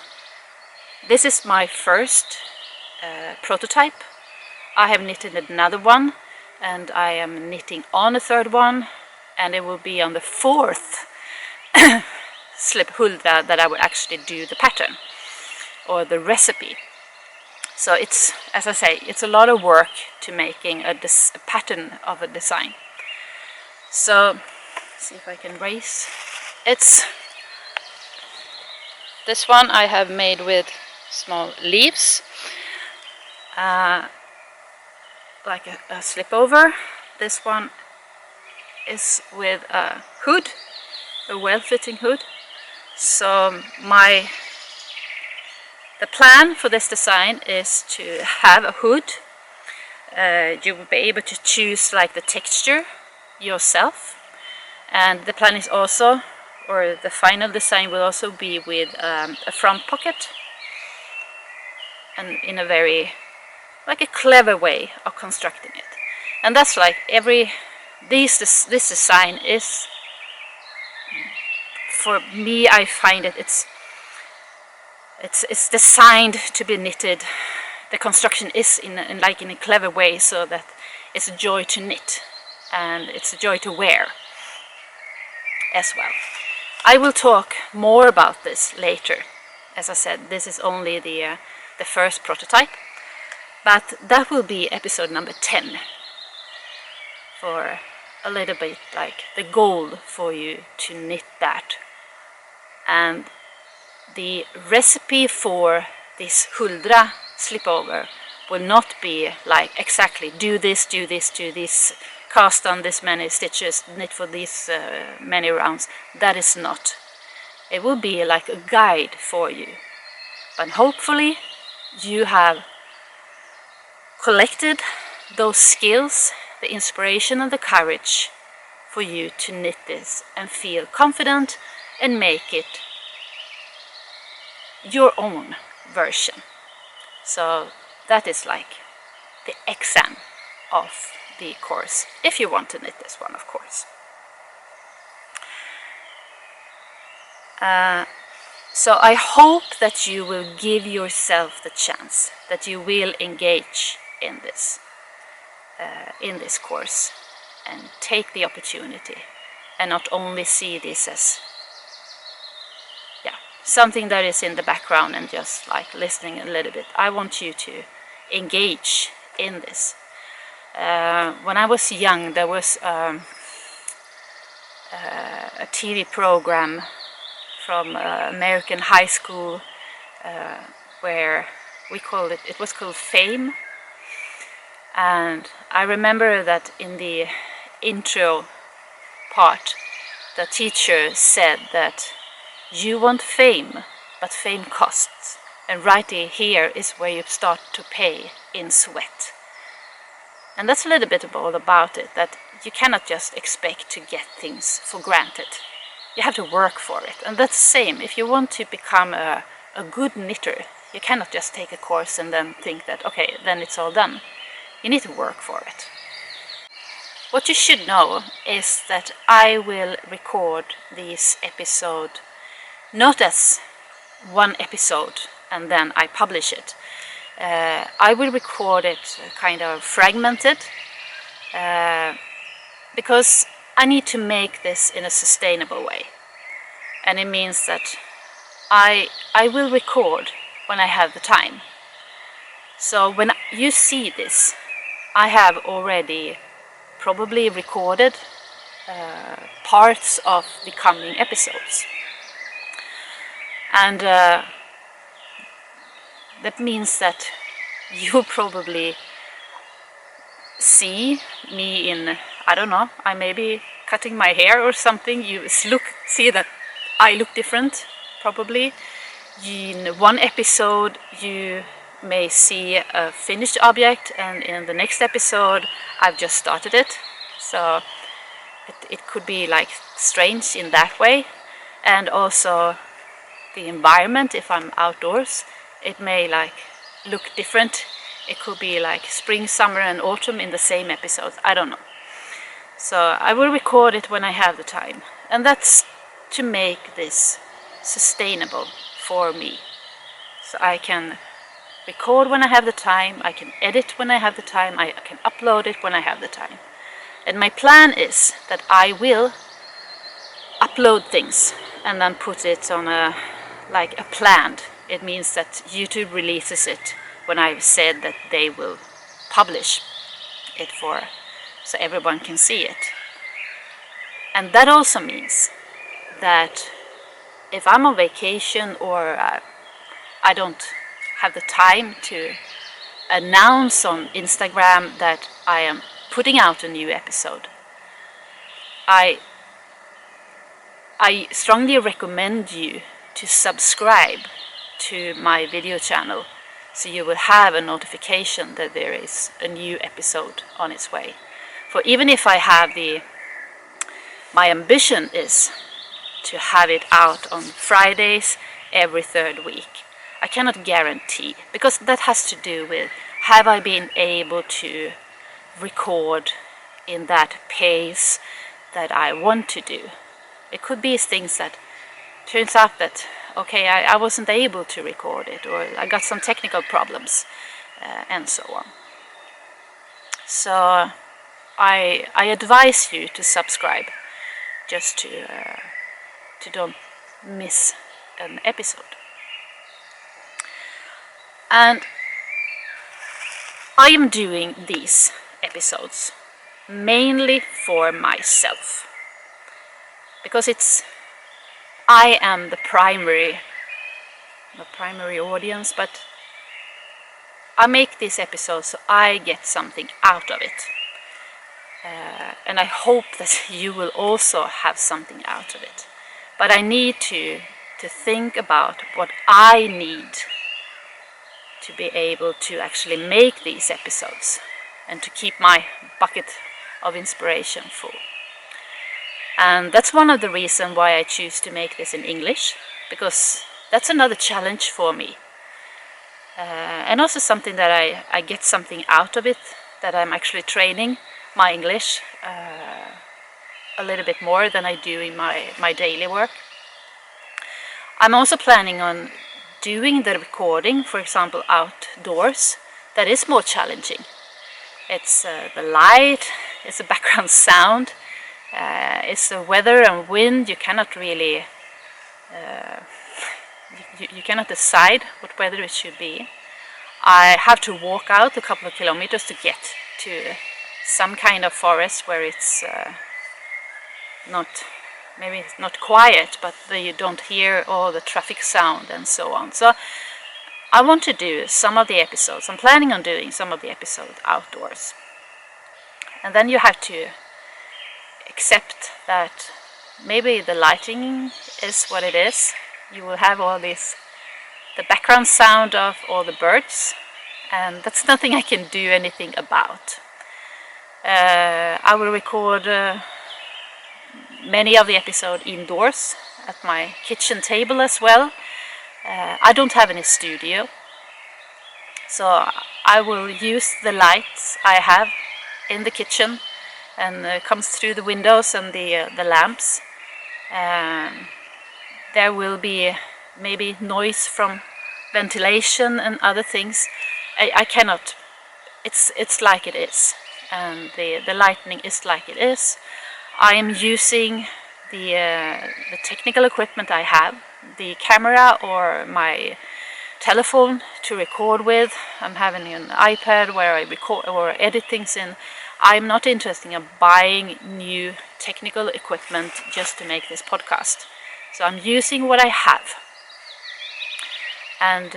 This is my first prototype. I have knitted another one, and I am knitting on a third one. and it will be on the fourth slip huldra that I will actually do the pattern or the recipe. So it's, as I say, it's a lot of work to making a pattern of a design. So, see if I can raise. It's this one I have made with small leaves, like a slip over. This one is with a hood, a well-fitting hood. So the plan for this design is to have a hood. You will be able to choose like the texture yourself, and the plan is also, or the final design will also be with a front pocket, and in a very like a clever way of constructing it. And that's like this design is, for me, I find it's designed to be knitted. The construction is in a clever way, so that it's a joy to knit and it's a joy to wear as well. I will talk more about this later. As I said, this is only the first prototype, but that will be episode number 10 for a little bit like the goal for you to knit that. And the recipe for this huldra slipover will not be like exactly do this, cast on this many stitches, knit for these many rounds. That is not. It will be like a guide for you. But hopefully you have collected those skills, the inspiration and the courage for you to knit this and feel confident and make it your own version. So that is like the exam of the course, if you want to knit this one, of course. So I hope that you will give yourself the chance, that you will engage in this course and take the opportunity, and not only see this as something that is in the background and just like listening a little bit. I want you to engage in this. When I was young, there was a TV program from American high school where it was called Fame. And I remember that in the intro part, the teacher said that you want fame, but fame costs. And right here is where you start to pay in sweat. And that's a little bit all about it, that you cannot just expect to get things for granted. You have to work for it. And that's the same. If you want to become a good knitter, you cannot just take a course and then think that, okay, then it's all done. You need to work for it. What you should know is that I will record this episode not as one episode and then I publish it. I will record it kind of fragmented because I need to make this in a sustainable way. And it means that I will record when I have the time. So when you see this, I have already probably recorded parts of the coming episodes. And that means that you probably see me in, I don't know, I may be cutting my hair or something. You see that I look different, probably. In one episode you may see a finished object, and in the next episode I've just started it. So it could be like strange in that way. And also the environment, if I'm outdoors, it may like look different. It could be like spring, summer and autumn in the same episode. I don't know. So I will record it when I have the time. And that's to make this sustainable for me. So I can record when I have the time, I can edit when I have the time, I can upload it when I have the time. And my plan is that I will upload things and then put it on a planned. It means that YouTube releases it when I've said that they will publish it so everyone can see it. And that also means that if I'm on vacation or I don't have the time to announce on Instagram that I am putting out a new episode, I strongly recommend you to subscribe to my video channel so you will have a notification that there is a new episode on its way. For even if I have my ambition is to have it out on Fridays every third week, I cannot guarantee, because that has to do with have I been able to record in that pace that I want to do. It could be things that turns out that okay, I wasn't able to record it, or I got some technical problems, and so on. So I advise you to subscribe, just to don't miss an episode. And I am doing these episodes mainly for myself, because I am the primary audience, but I make these episodes so I get something out of it. And I hope that you will also have something out of it. But I need to think about what I need to be able to actually make these episodes and to keep my bucket of inspiration full. And that's one of the reasons why I choose to make this in English, because that's another challenge for me. And also something that I get something out of it, that I'm actually training my English a little bit more than I do in my daily work. I'm also planning on doing the recording, for example, outdoors. That is more challenging. It's the light, it's the background sound, it's the weather and wind. You cannot really, you cannot decide what weather it should be. I have to walk out a couple of kilometers to get to some kind of forest where it's maybe it's not quiet, but you don't hear all the traffic sound and so on. So I want to do some of the episodes. I'm planning on doing some of the episodes outdoors. And then you have to accept that maybe the lighting is what it is. You will have all this, the background sound of all the birds, and that's nothing I can do anything about. I will record many of the episodes indoors at my kitchen table as well. I don't have any studio, so I will use the lights I have in the kitchen and comes through the windows and the lamps. There will be maybe noise from ventilation and other things. I cannot. It's like it is, and the lighting is like it is. I am using the technical equipment I have, the camera or my telephone to record with. I'm having an iPad where I record or edit things in. I'm not interested in buying new technical equipment just to make this podcast. So I'm using what I have. And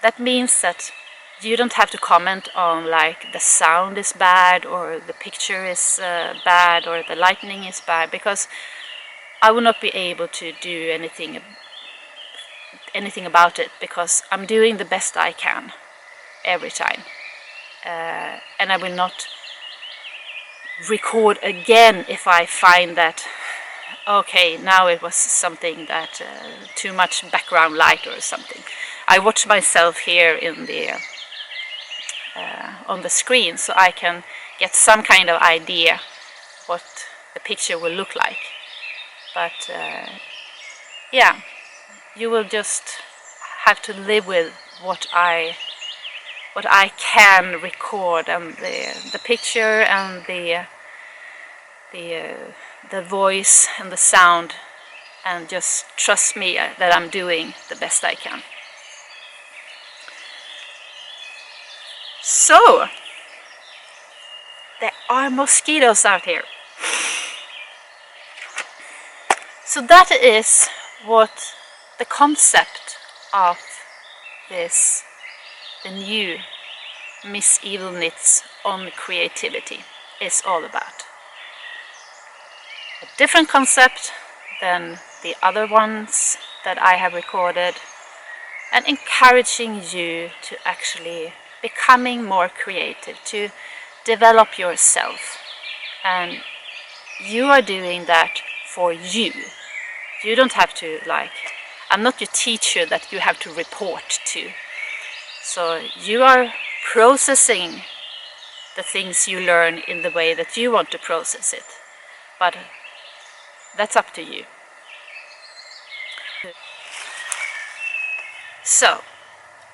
that means that you don't have to comment on like the sound is bad or the picture is bad or the lighting is bad, because I will not be able to do anything about it, because I'm doing the best I can every time. And I will not record again if I find that okay, now it was something that too much background light or something. I watch myself here in the on the screen, so I can get some kind of idea what the picture will look like. But yeah, you will just have to live with what I can record, and the picture and the the voice and the sound, and just trust me that I'm doing the best I can. So, there are mosquitoes out here. So that is what the concept of this, the new Miss Evil Knits on creativity, is all about. A different concept than the other ones that I have recorded, and encouraging you to actually becoming more creative, to develop yourself. And you are doing that for you. You don't have to, I'm not your teacher that you have to report to. So you are processing the things you learn in the way that you want to process it. But that's up to you. So,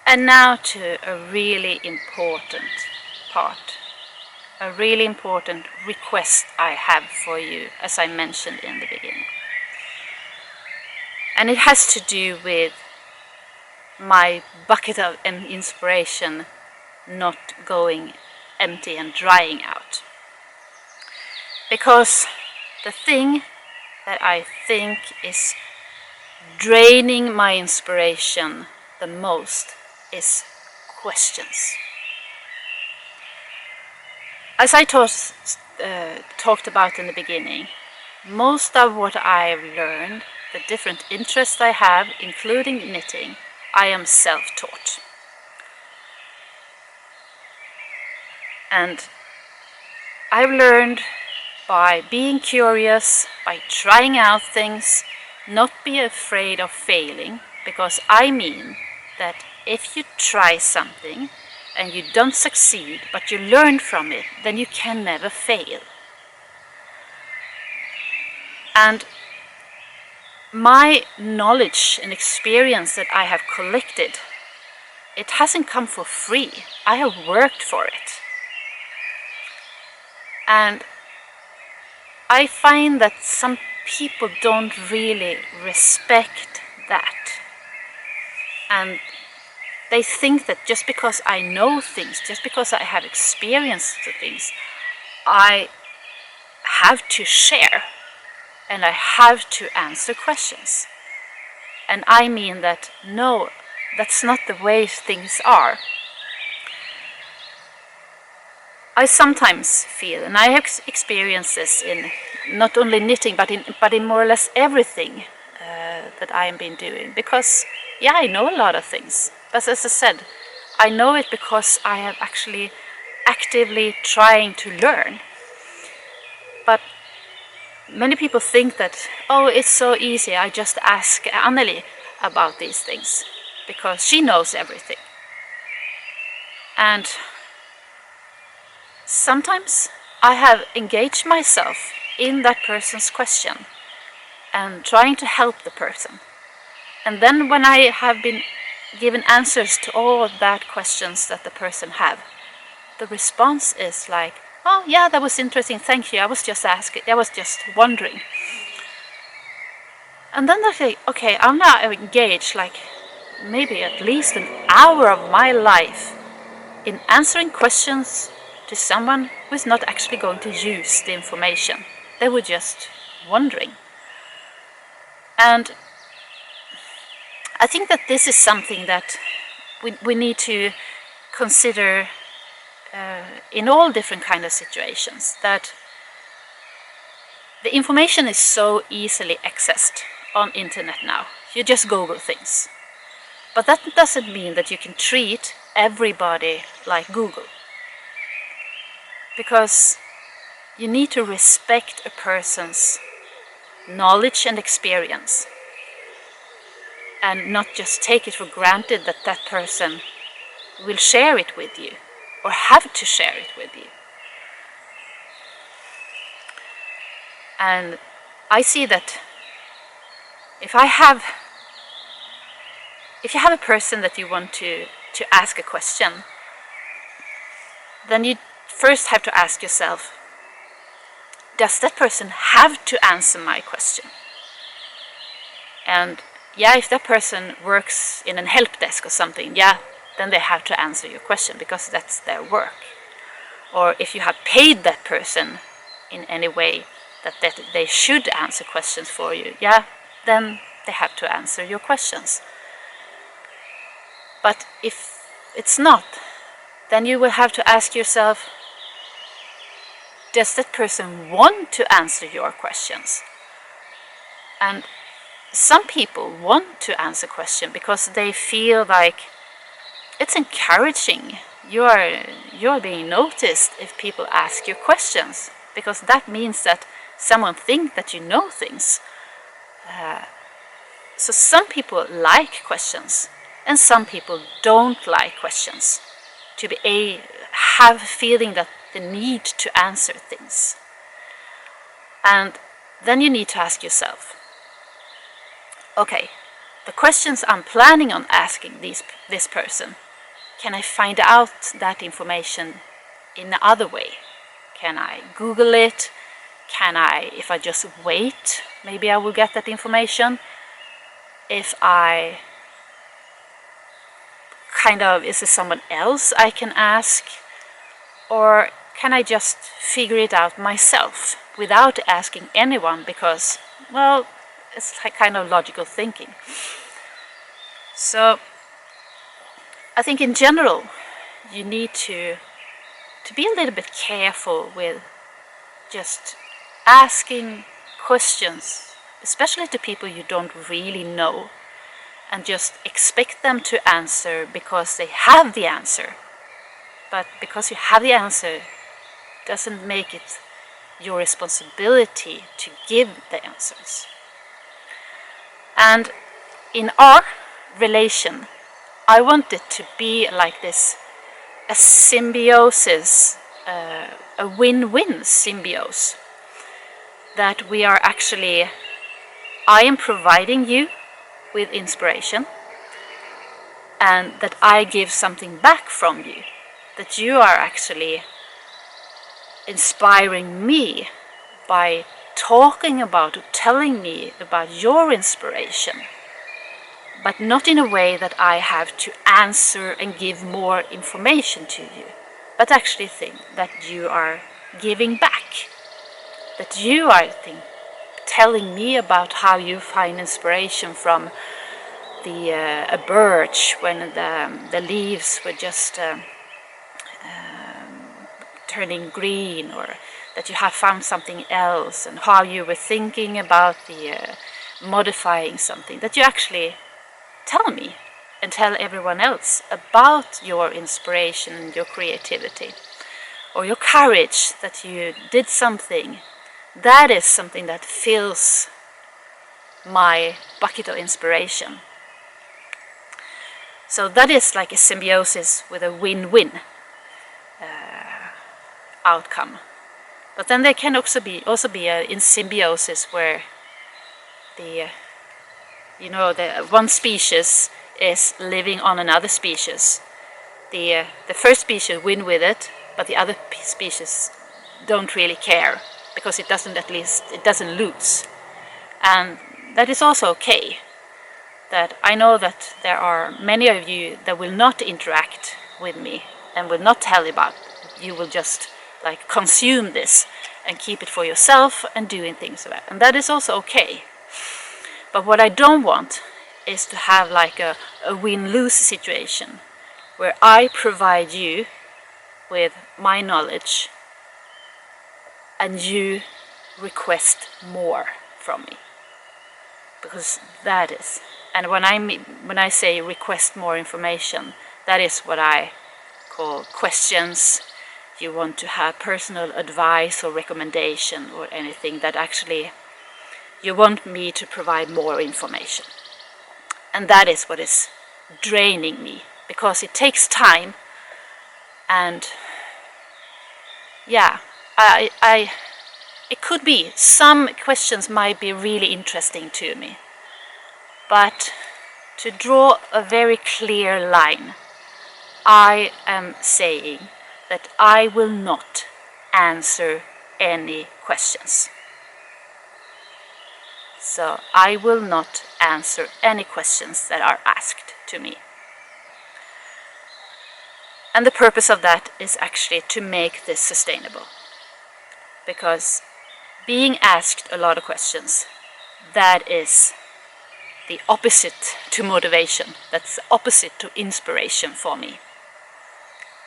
and now to a really important part. A really important request I have for you, as I mentioned in the beginning. And it has to do with my bucket of inspiration not going empty and drying out. Because the thing that I think is draining my inspiration the most is questions. As I talked about in the beginning, most of what I've learned, the different interests I have, including knitting, I am self-taught. And I've learned by being curious, by trying out things, not be afraid of failing, because I mean that if you try something and you don't succeed, but you learn from it, then you can never fail. And my knowledge and experience that I have collected, it hasn't come for free. I have worked for it. And I find that some people don't really respect that. And they think that just because I know things, just because I have experienced the things, I have to share and I have to answer questions. And I mean that, no, that's not the way things are. I sometimes feel, and I have experienced this in not only knitting, but in more or less everything that I have been doing. Because, yeah, I know a lot of things. But as I said, I know it because I am actually actively trying to learn. But many people think that, oh, it's so easy, I just ask Anneli about these things, because she knows everything. And sometimes I have engaged myself in that person's question and trying to help the person. And then when I have been given answers to all of that questions that the person have, the response is like, oh yeah, that was interesting, thank you, I was just asking, I was just wondering. And then I think, okay, I'm now engaged maybe at least an hour of my life in answering questions to someone who is not actually going to use the information. They were just wondering. And I think that this is something that we need to consider in all different kind of situations, that the information is so easily accessed on internet now. You just Google things. But that doesn't mean that you can treat everybody like Google. Because you need to respect a person's knowledge and experience, and not just take it for granted that that person will share it with you or have to share it with you. And I see that if you have a person that you want to ask a question, then you first have to ask yourself, does that person have to answer my question? And yeah, if that person works in a help desk or something, yeah, then they have to answer your question because that's their work. Or if you have paid that person in any way that they should answer questions for you, yeah, then they have to answer your questions. But if it's not, then you will have to ask yourself, does that person want to answer your questions? And some people want to answer questions because they feel like it's encouraging. You're being noticed if people ask you questions, because that means that someone thinks that you know things. So some people like questions, and some people don't like questions. Have a feeling that the need to answer things. And then you need to ask yourself, okay, the questions I'm planning on asking this person, can I find out that information in another way? Can I Google it? Can I, if I just wait, maybe I will get that information? If I is there someone else I can ask? Or can I just figure it out myself without asking anyone because, well, it's like kind of logical thinking. So I think in general you need to be a little bit careful with just asking questions, especially to people you don't really know, and just expect them to answer because they have the answer. But because you have the answer doesn't make it your responsibility to give the answers. And in our relation, I want it to be like this, a symbiosis, a win-win symbiosis. That we are actually, I am providing you with inspiration, and that I give something back from you. That you are actually inspiring me by telling me about your inspiration, but not in a way that I have to answer and give more information to you, but actually think that you are giving back, that you are telling me about how you find inspiration from a birch when the leaves were just turning green, or that you have found something else, and how you were thinking about modifying something, that you actually tell me and tell everyone else about your inspiration and your creativity, or your courage that you did something. That is something that fills my bucket of inspiration. So that is like a symbiosis with a win-win outcome. But then there can also be in symbiosis where the one species is living on another species. The first species win with it, but the other species don't really care because it doesn't lose. And that is also okay. That I know that there are many of you that will not interact with me and will not tell about. You will just consume this and keep it for yourself and doing things about it. And that is also okay. But what I don't want is to have a win-lose situation where I provide you with my knowledge and you request more from me. Because that is, and when I say request more information, that is what I call questions. You want to have personal advice or recommendation or anything that actually you want me to provide more information. And that is what is draining me, because it takes time, and yeah, it could be some questions might be really interesting to me, but to draw a very clear line, I am saying that I will not answer any questions. So I will not answer any questions that are asked to me. And the purpose of that is actually to make this sustainable. Because being asked a lot of questions, that is the opposite to motivation. That's the opposite to inspiration for me.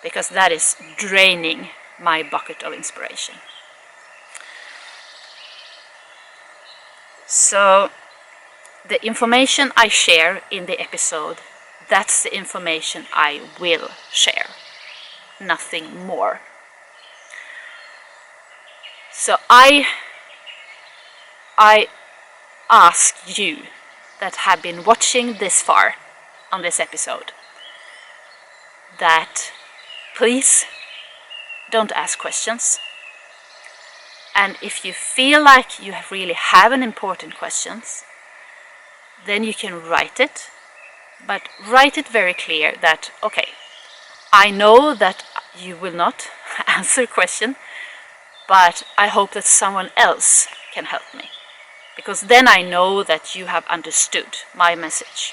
Because that is draining my bucket of inspiration. So the information I share in the episode, that's the information I will share. Nothing more. So I ask you that have been watching this far on this episode that please don't ask questions. And if you feel like you really have an important questions, then you can write it. But write it very clear that, okay, I know that you will not answer question, but I hope that someone else can help me. Because then I know that you have understood my message.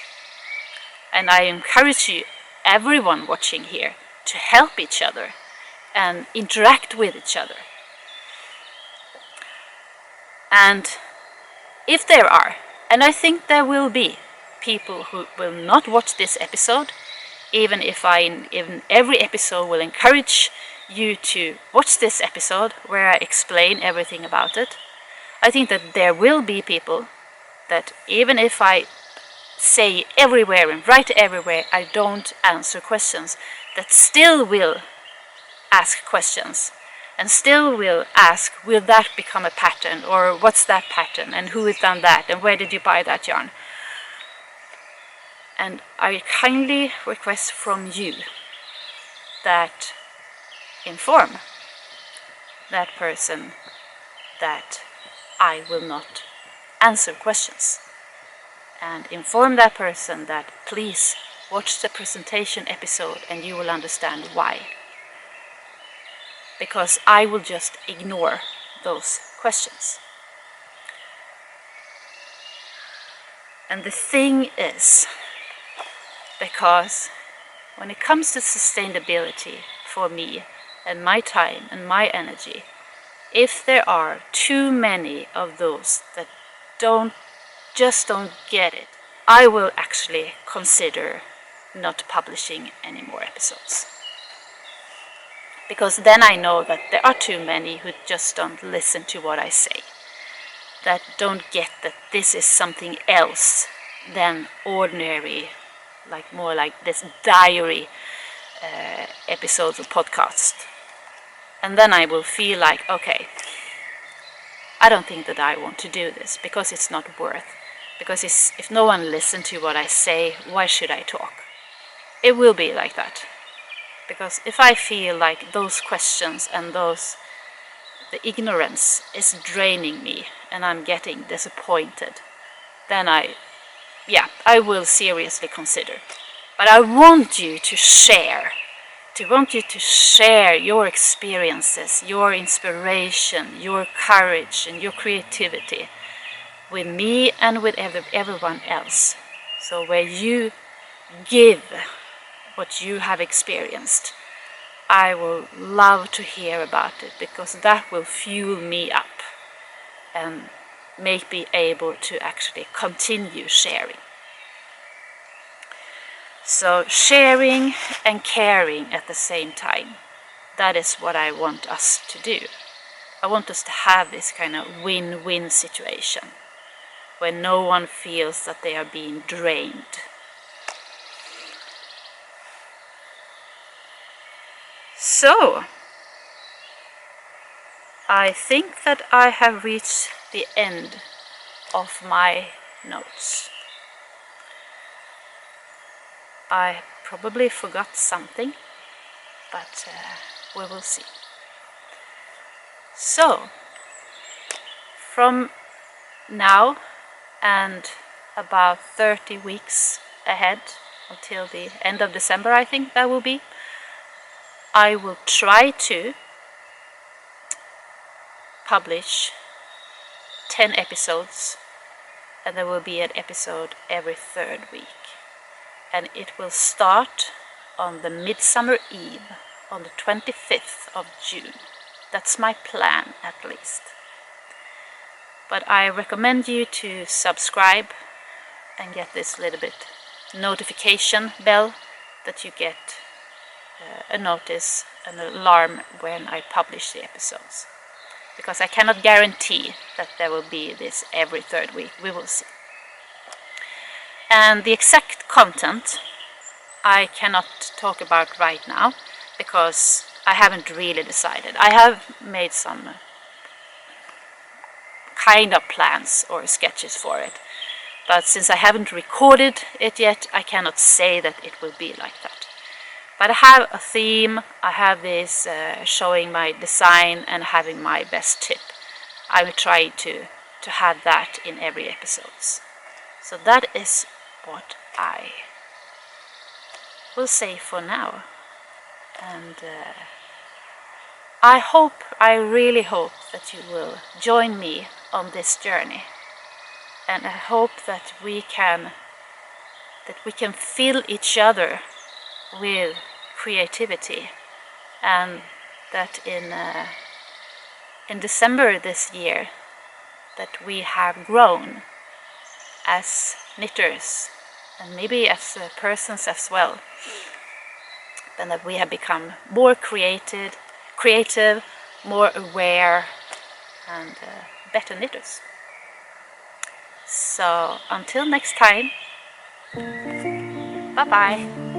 And I encourage you, everyone watching here, to help each other and interact with each other. And if there are, and I think there will be, people who will not watch this episode, even if I in every episode will encourage you to watch this episode where I explain everything about it, I think that there will be people that even if I say everywhere and write everywhere I don't answer questions, that still will ask questions. And still will ask, will that become a pattern? Or what's that pattern? And who has done that? And where did you buy that yarn? And I kindly request from you that inform that person that I will not answer questions. And inform that person that please watch the presentation episode and you will understand why. Because I will just ignore those questions. And the thing is, because when it comes to sustainability for me and my time and my energy, if there are too many of those that just don't get it, I will actually consider not publishing any more episodes. Because then I know that there are too many who just don't listen to what I say. That don't get that this is something else than ordinary, like more like this diary episodes of podcast. And then I will feel like, okay, I don't think that I want to do this because it's not worth. Because if no one listens to what I say, why should I talk? It will be like that. Because if I feel like those questions and the ignorance is draining me and I'm getting disappointed, then I will seriously consider. But I want you to share. Your experiences, your inspiration, your courage and your creativity with me and with everyone else. So where you give what you have experienced, I will love to hear about it because that will fuel me up and make me able to actually continue sharing. So sharing and caring at the same time, that is what I want us to do. I want us to have this kind of win-win situation where no one feels that they are being drained. So, I think that I have reached the end of my notes. I probably forgot something, but we will see. So, from now and about 30 weeks ahead, until the end of December, I think that will be, I will try to publish 10 episodes, and there will be an episode every third week. And it will start on the Midsummer Eve, on the 25th of June. That's my plan, at least. But I recommend you to subscribe and get this little bit notification bell that you get a notice, an alarm when I publish the episodes. Because I cannot guarantee that there will be this every third week. We will see. And the exact content I cannot talk about right now because I haven't really decided. I have made some kind of plans or sketches for it, but since I haven't recorded it yet, I cannot say that it will be like that. But I have a theme. I have this showing my design and having my best tip. I will try to have that in every episodes. So that is what I will say for now. And I really hope that you will join me on this journey. And I hope that we can fill each other with creativity, and that in December this year that we have grown as knitters and maybe as persons as well, and that we have become more creative, more aware, and better knitters. So until next time, bye bye.